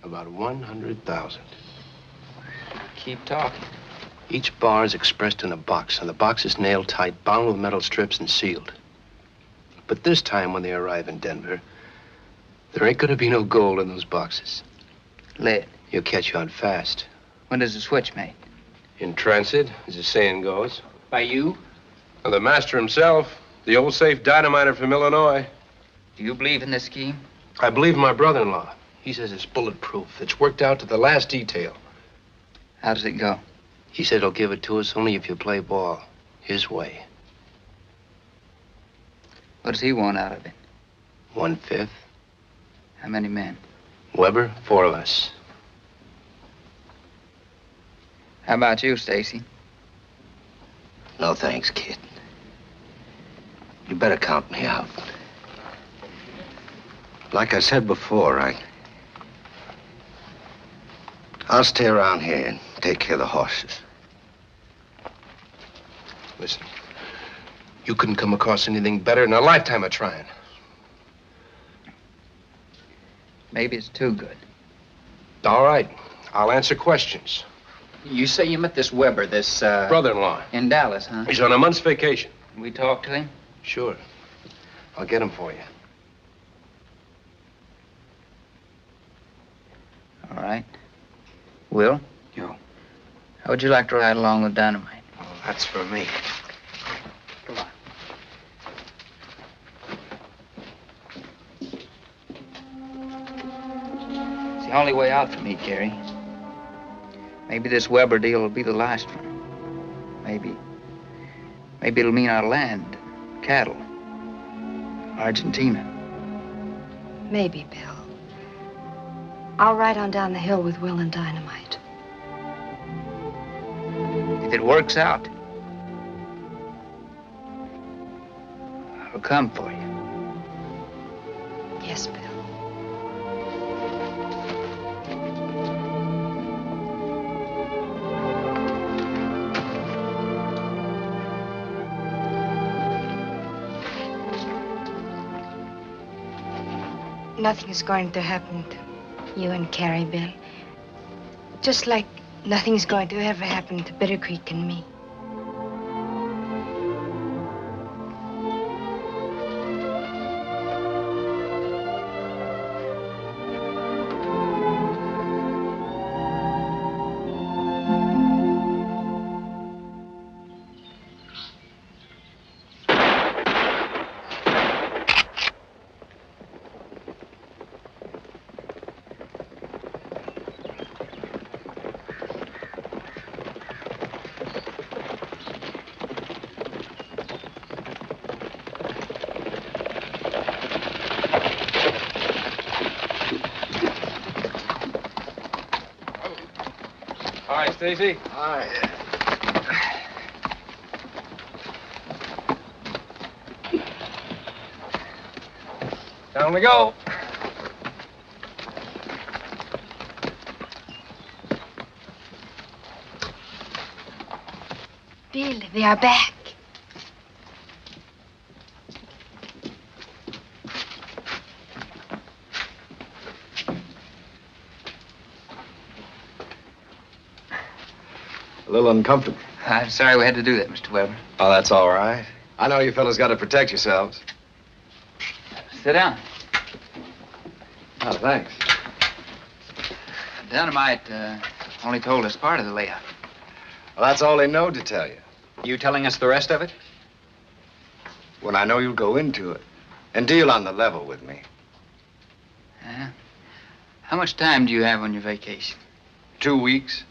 About 100,000. Keep talking. Each bar is expressed in a box, and the box is nailed tight, bound with metal strips and sealed. But this time, when they arrive in Denver, there ain't gonna be no gold in those boxes. Lead. You'll catch on fast. When does the switch made? In transit, as the saying goes. By you? Well, the master himself, the old safe dynamiter from Illinois. Do you believe in this scheme? I believe my brother-in-law. He says it's bulletproof. It's worked out to the last detail. How does it go? He said he'll give it to us only if you play ball his way. What does he want out of it? 1/5. How many men? Weber, 4 of us. How about you, Stacy? No thanks, kid. You better count me out. Like I said before, I'll stay around here and take care of the horses. Listen, you couldn't come across anything better in a lifetime of trying. Maybe it's too good. All right, I'll answer questions. You say you met this Weber, this, Brother-in-law. in Dallas, huh? He's on a month's vacation. We talk to him? Sure. I'll get him for you. All right. Will? Yo. How would you like to ride along with Dynamite? Oh, that's for me. Come on. It's the only way out for me, Gary. Maybe this Weber deal will be the last one. Maybe it'll mean our land, cattle, Argentina. Maybe, Bill. I'll ride on down the hill with Will and Dynamite. If it works out, I'll come for you. Yes, Bill. Nothing's going to happen to you and Carrie, Bill. Just like nothing's going to ever happen to Bitter Creek and me. Hi, Stacy. Hi. Down we go. Bill, they are back. A little uncomfortable. I'm sorry we had to do that, Mr. Weber. Oh, that's all right. I know you fellas got to protect yourselves. Sit down. Oh, thanks. Dynamite only told us part of the layout. Well, that's all they know to tell you. You telling us the rest of it? When I know you'll go into it and deal on the level with me. How much time do you have on your vacation? 2 weeks.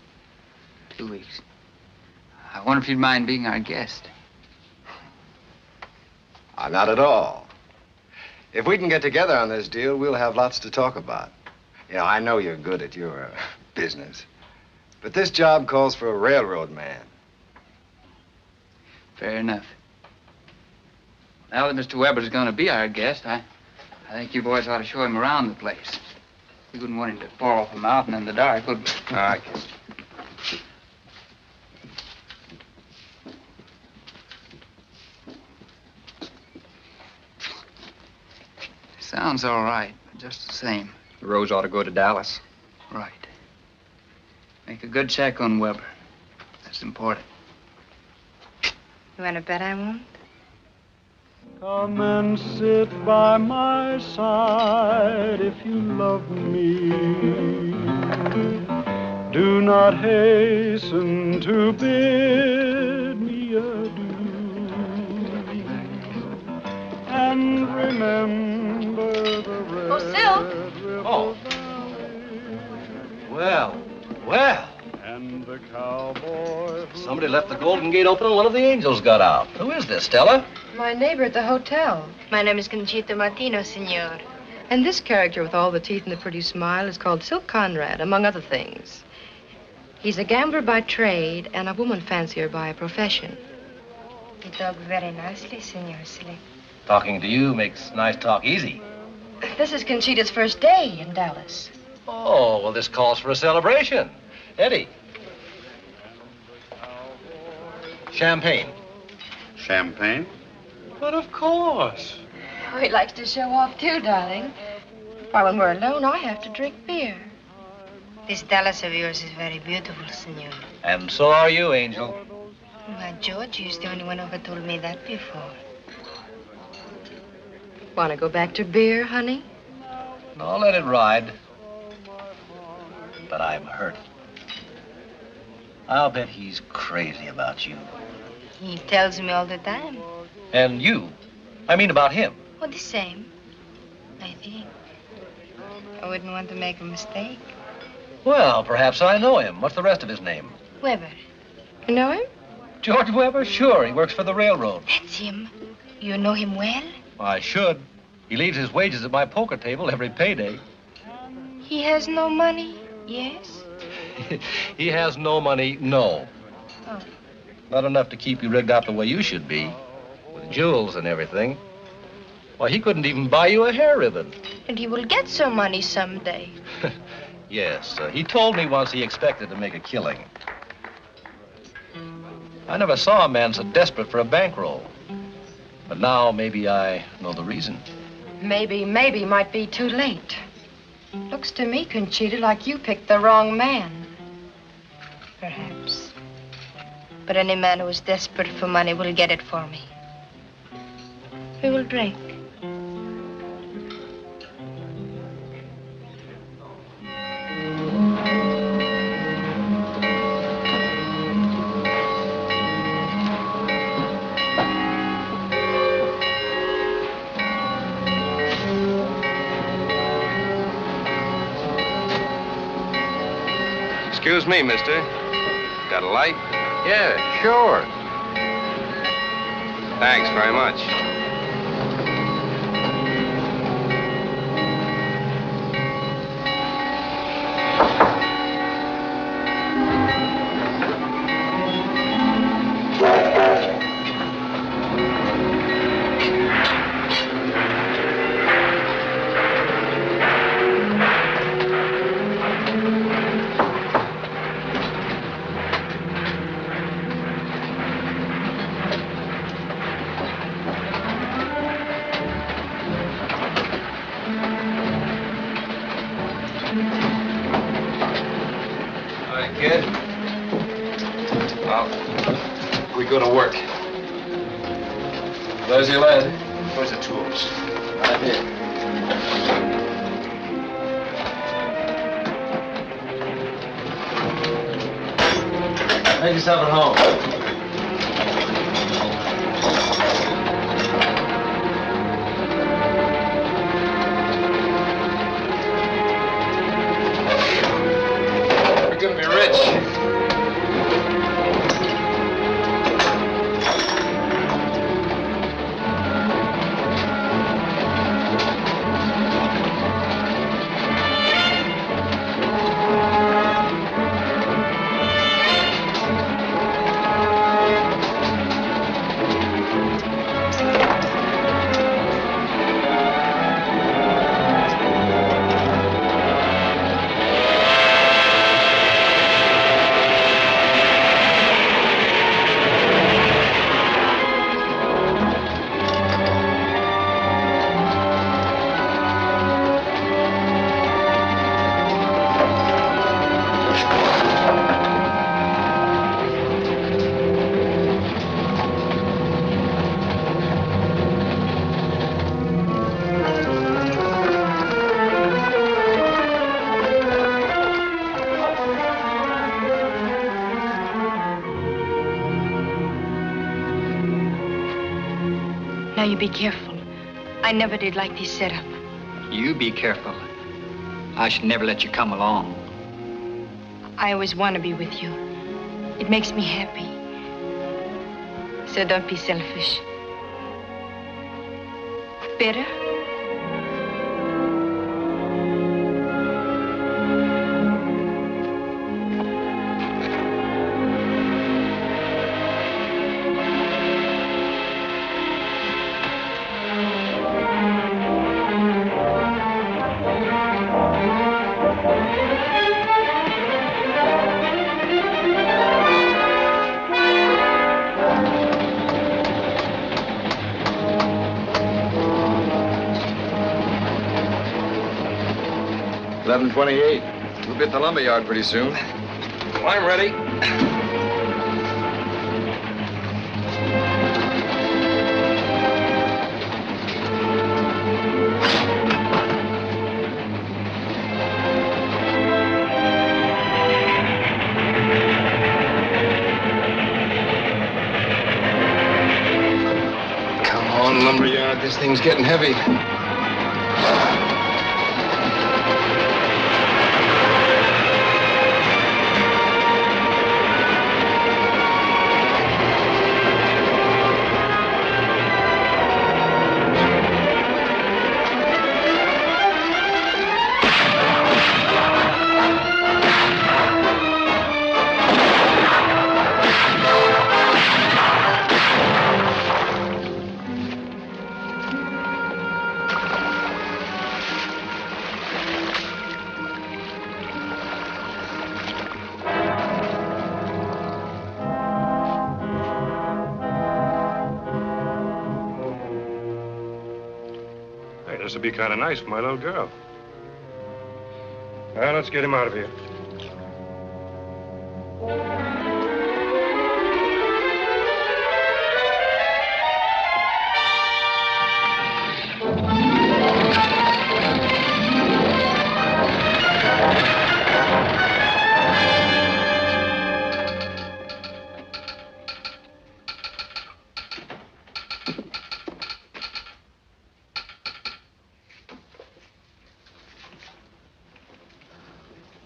2 weeks. I wonder if you'd mind being our guest. Not at all. If we can get together on this deal, we'll have lots to talk about. You know, I know you're good at your business. But this job calls for a railroad man. Fair enough. Now that Mr. Weber's going to be our guest, I think you boys ought to show him around the place. We wouldn't want him to fall off a mountain in the dark, would we? All right, kid. Sounds all right, but just the same. The roads ought to go to Dallas. Right. Make a good check on Weber. That's important. You want to bet I won't? Come and sit by my side if you love me. Do not hasten to bid me adieu. And remember the red river Well. and the cowboy. Somebody left the Golden Gate open and one of the angels got out. Who is this, Stella? My neighbor at the hotel. My name is Conchita Martino, senor. And this character with all the teeth and the pretty smile is called Silk Conrad, among other things. He's a gambler by trade and a woman fancier by profession. You talk very nicely, Senor Slick. Talking to you makes nice talk easy. This is Conchita's first day in Dallas. Oh, well, this calls for a celebration. Eddie. Champagne. Champagne? But of course. Oh, he likes to show off, too, darling. Why, when we're alone, I have to drink beer. This Dallas of yours is very beautiful, Senor. And so are you, Angel. Why, George, you're the only one who ever told me that before. Want to go back to beer, honey? No, let it ride. But I'm hurt. I'll bet he's crazy about you. He tells me all the time. And you. I mean about him. Oh, the same, I think. I wouldn't want to make a mistake. Well, perhaps I know him. What's the rest of his name? Weber. You know him? George Weber? Sure, he works for the railroad. That's him. You know him well? I should. He leaves his wages at my poker table every payday. He has no money, yes? He has no money, no. Oh. Not enough to keep you rigged out the way you should be, with jewels and everything. Why, he couldn't even buy you a hair ribbon. And he will get some money someday. Yes, he told me once he expected to make a killing. I never saw a man so desperate for a bankroll. But now maybe I know the reason. Maybe might be too late. Looks to me, Conchita, like you picked the wrong man. Perhaps. But any man who is desperate for money will get it for me. We will drink. Excuse me, mister. Got a light? Yeah, sure. Thanks very much. Kid. Well, we go to work. There's your lead. Where's the tools? Right here. Make yourself at home. Gonna be rich. Now you be careful. I never did like this setup. You be careful. I should never let you come along. I always want to be with you. It makes me happy. So don't be selfish. Bitter? 11:28. We'll be at the lumber yard pretty soon. Well, I'm ready. Come on, lumber yard. This thing's getting heavy. This would be kind of nice for my little girl. Well, let's get him out of here.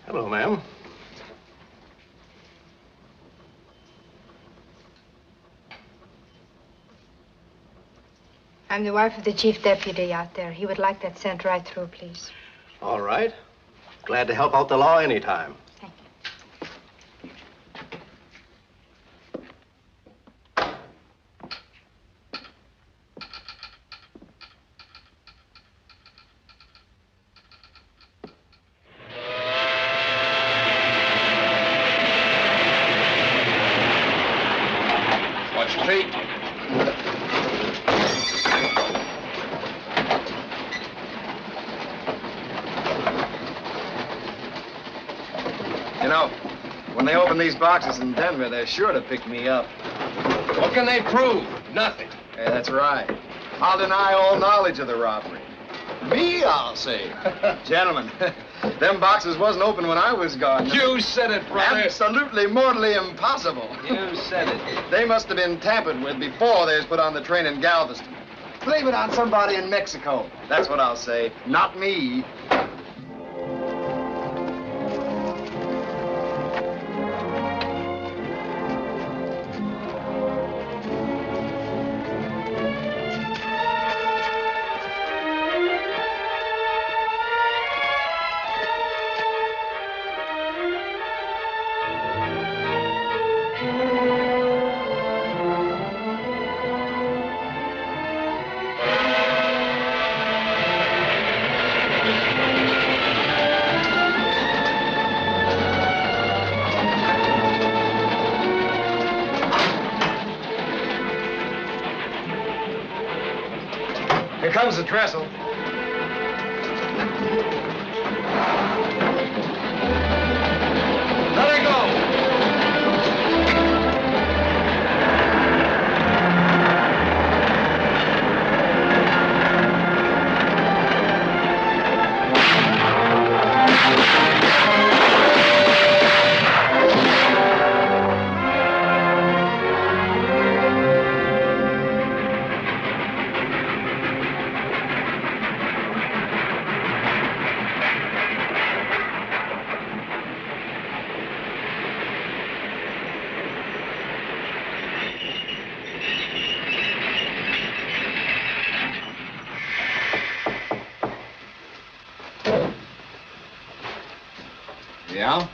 Hello, ma'am. I'm the wife of the chief deputy out there. He would like that sent right through, please. All right. Glad to help out the law anytime. Watch your feet. You know, when they open these boxes in Denver, they're sure to pick me up. What can they prove? Nothing. Yeah, that's right. I'll deny all knowledge of the robbery. Me, I'll say. Gentlemen, them boxes wasn't open when I was gone. You said it, brother. Absolutely, mortally impossible. You said it. They must have been tampered with before they was put on the train in Galveston. Blame it on somebody in Mexico. That's what I'll say. Not me. Here comes the trestle. Let her go. Yeah?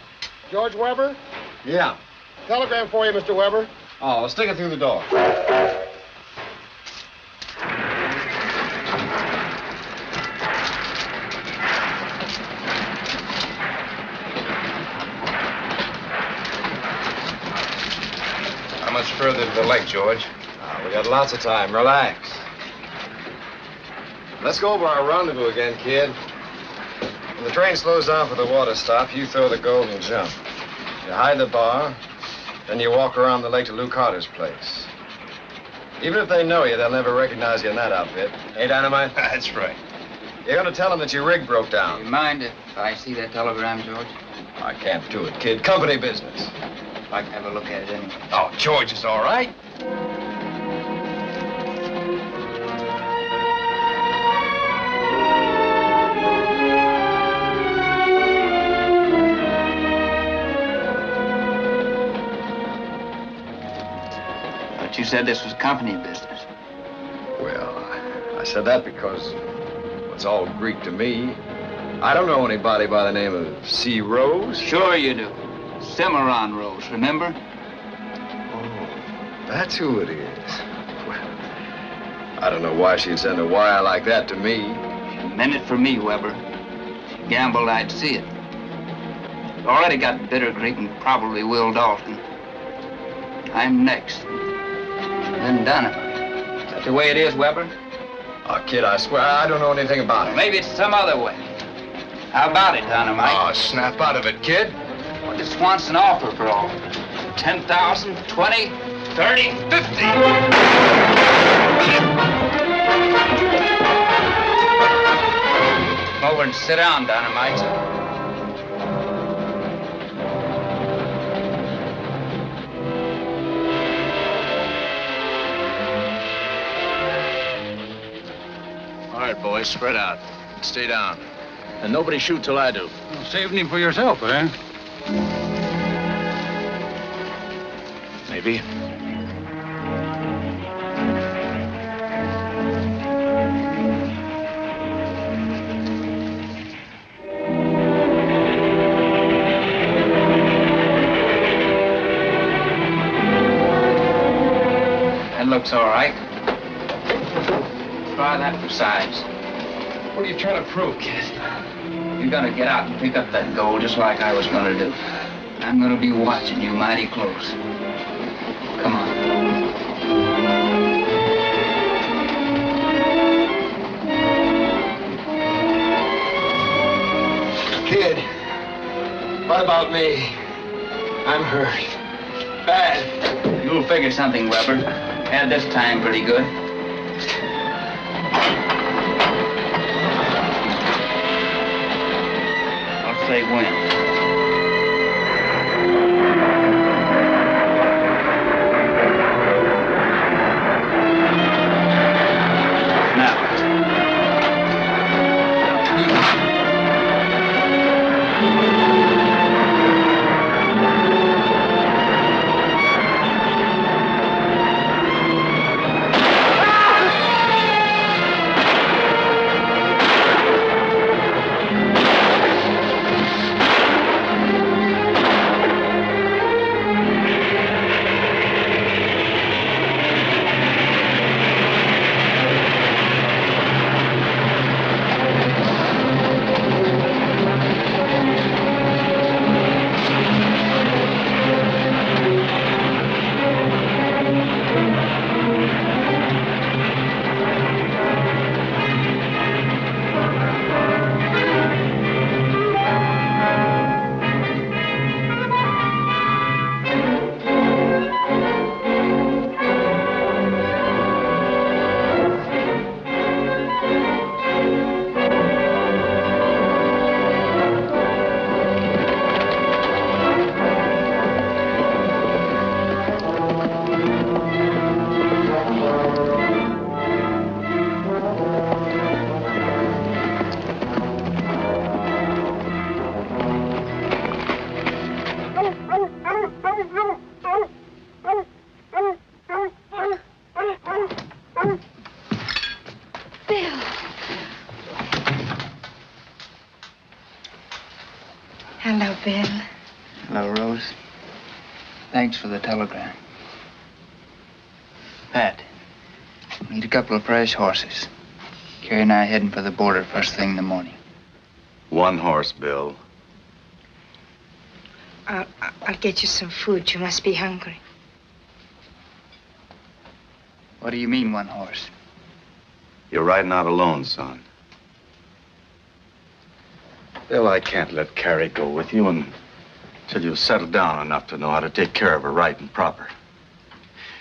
George Weber? Yeah. Telegram for you, Mr. Weber. Oh, stick it through the door. How much further to the lake, George? We got lots of time. Relax. Let's go over our rendezvous again, kid. When the train slows down for the water stop, you throw the gold and jump. You hide the bar, then you walk around the lake to Lou Carter's place. Even if they know you, they'll never recognize you in that outfit. Hey, Dynamite? That's right. You're gonna tell them that your rig broke down. Do you mind if I see that telegram, George? I can't do it, kid. Company business. I'd like to have a look at it anyway. Oh, George is all right. But you said this was company business. Well, I said that because it's all Greek to me. I don't know anybody by the name of C. Rose. Sure you do. Cimarron Rose, remember? That's who it is. Well, I don't know why she'd send a wire like that to me. She meant it for me, Weber. She gambled I'd see it. Already got Bitter Creek and probably Will Dalton. I'm next. Then Dynamite. Is that the way it is, Weber? Oh, kid, I swear I don't know anything about it. Maybe it's some other way. How about it, Dynamite? Oh, snap out of it, kid. What does Swanson offer for all? 10,000, 20, 30, 50. Come over and sit down, Dynamite. All right, boys, spread out. Stay down. And nobody shoot till I do. Well, saving him for yourself, eh? Maybe. That looks all right. Try that besides. What are you trying to prove, kid? You're gonna get out and pick up that gold just like I was gonna do. I'm gonna be watching you mighty close. Come on. Kid, what about me? I'm hurt. Bad. You'll figure something, Weber. Had this time pretty good. I'll say when. Hello, Bill. Hello, Rose. Thanks for the telegram. Pat, we need a couple of fresh horses. Carrie and I are heading for the border first thing in the morning. One horse, Bill. I'll get you some food. You must be hungry. What do you mean, one horse? You're riding out alone, son. Bill, I can't let Carrie go with you until you've settled down enough to know how to take care of her right and proper.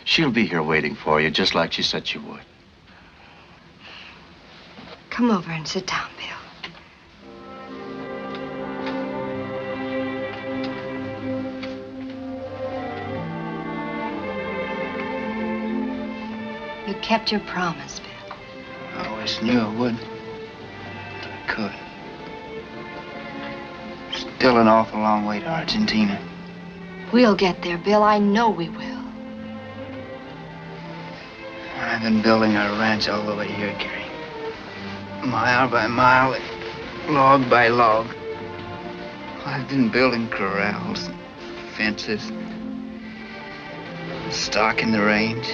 She'll be here waiting for you, just like she said she would. Come over and sit down, Bill. You kept your promise, Bill. I always knew I would. If I could. Still an awful long way to Argentina. We'll get there, Bill. I know we will. I've been building our ranch all over here, Carrie. Mile by mile, log by log. I've been building corrals, fences, stock in the range.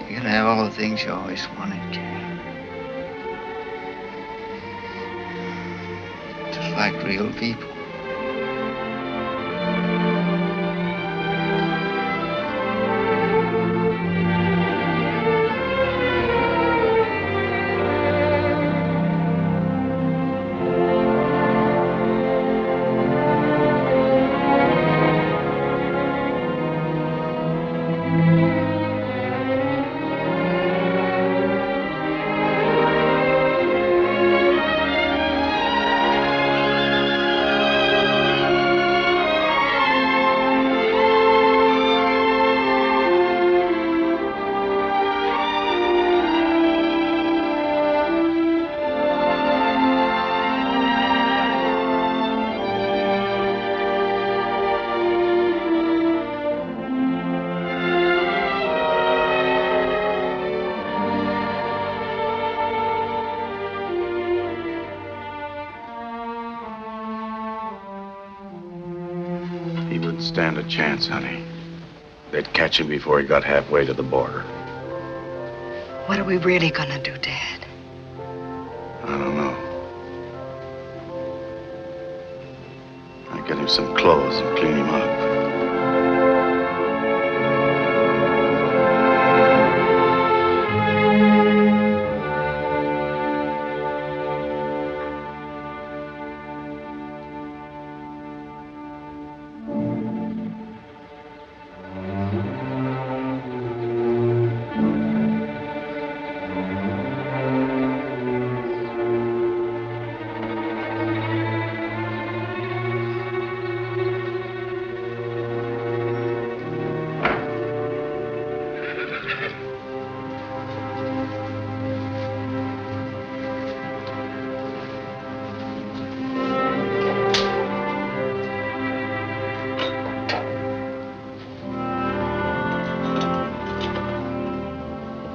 You're gonna have all the things you always wanted, Carrie. Just like real people. He wouldn't stand a chance, honey. They'd catch him before he got halfway to the border. What are we really gonna do, Dad? I don't know. I get him some clothes and clean him up.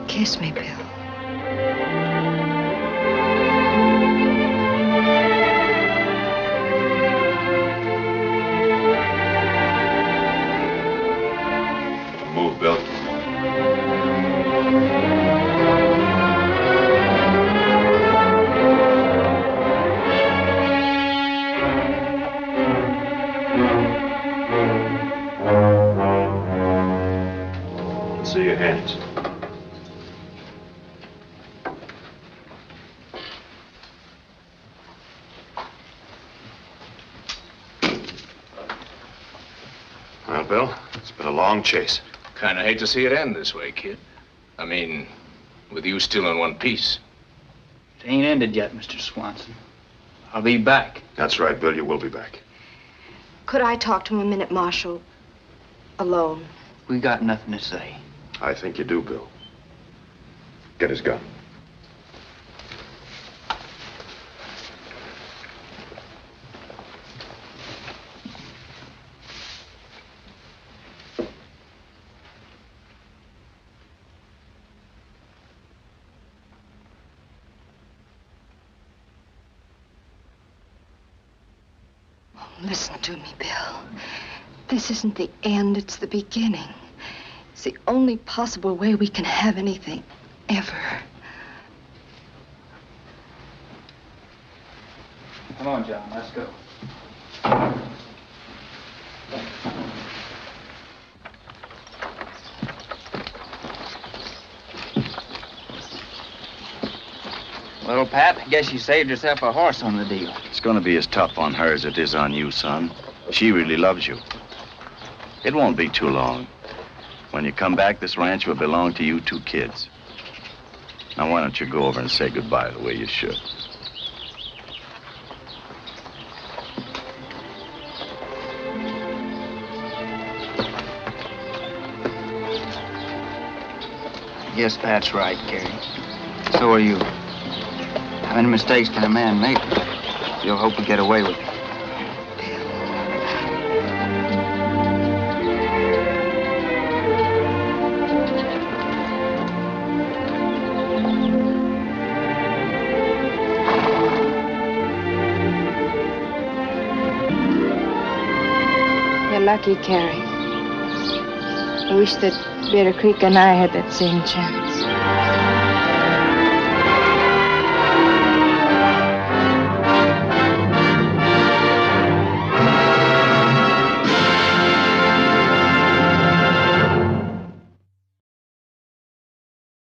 Kiss me, Bill. Move, Bill. Let's see your hands. Well, Bill, it's been a long chase. Kind of hate to see it end this way, kid. I mean, with you still in one piece. It ain't ended yet, Mr. Swanson. I'll be back. That's right, Bill. You will be back. Could I talk to him a minute, Marshal? Alone. We got nothing to say. I think you do, Bill. Get his gun. Listen to me, Bill. This isn't the end, it's the beginning. It's the only possible way we can have anything, ever. Come on, John, let's go. Well, Pat, I guess you saved yourself a horse on the deal. It's going to be as tough on her as it is on you, son. She really loves you. It won't be too long. When you come back, this ranch will belong to you two kids. Now, why don't you go over and say goodbye the way you should? I guess Pat's right, Carrie. So are you. How many mistakes can a man make? You'll hope to get away with it. You're lucky, Carrie. I wish that Bear Creek and I had that same chance.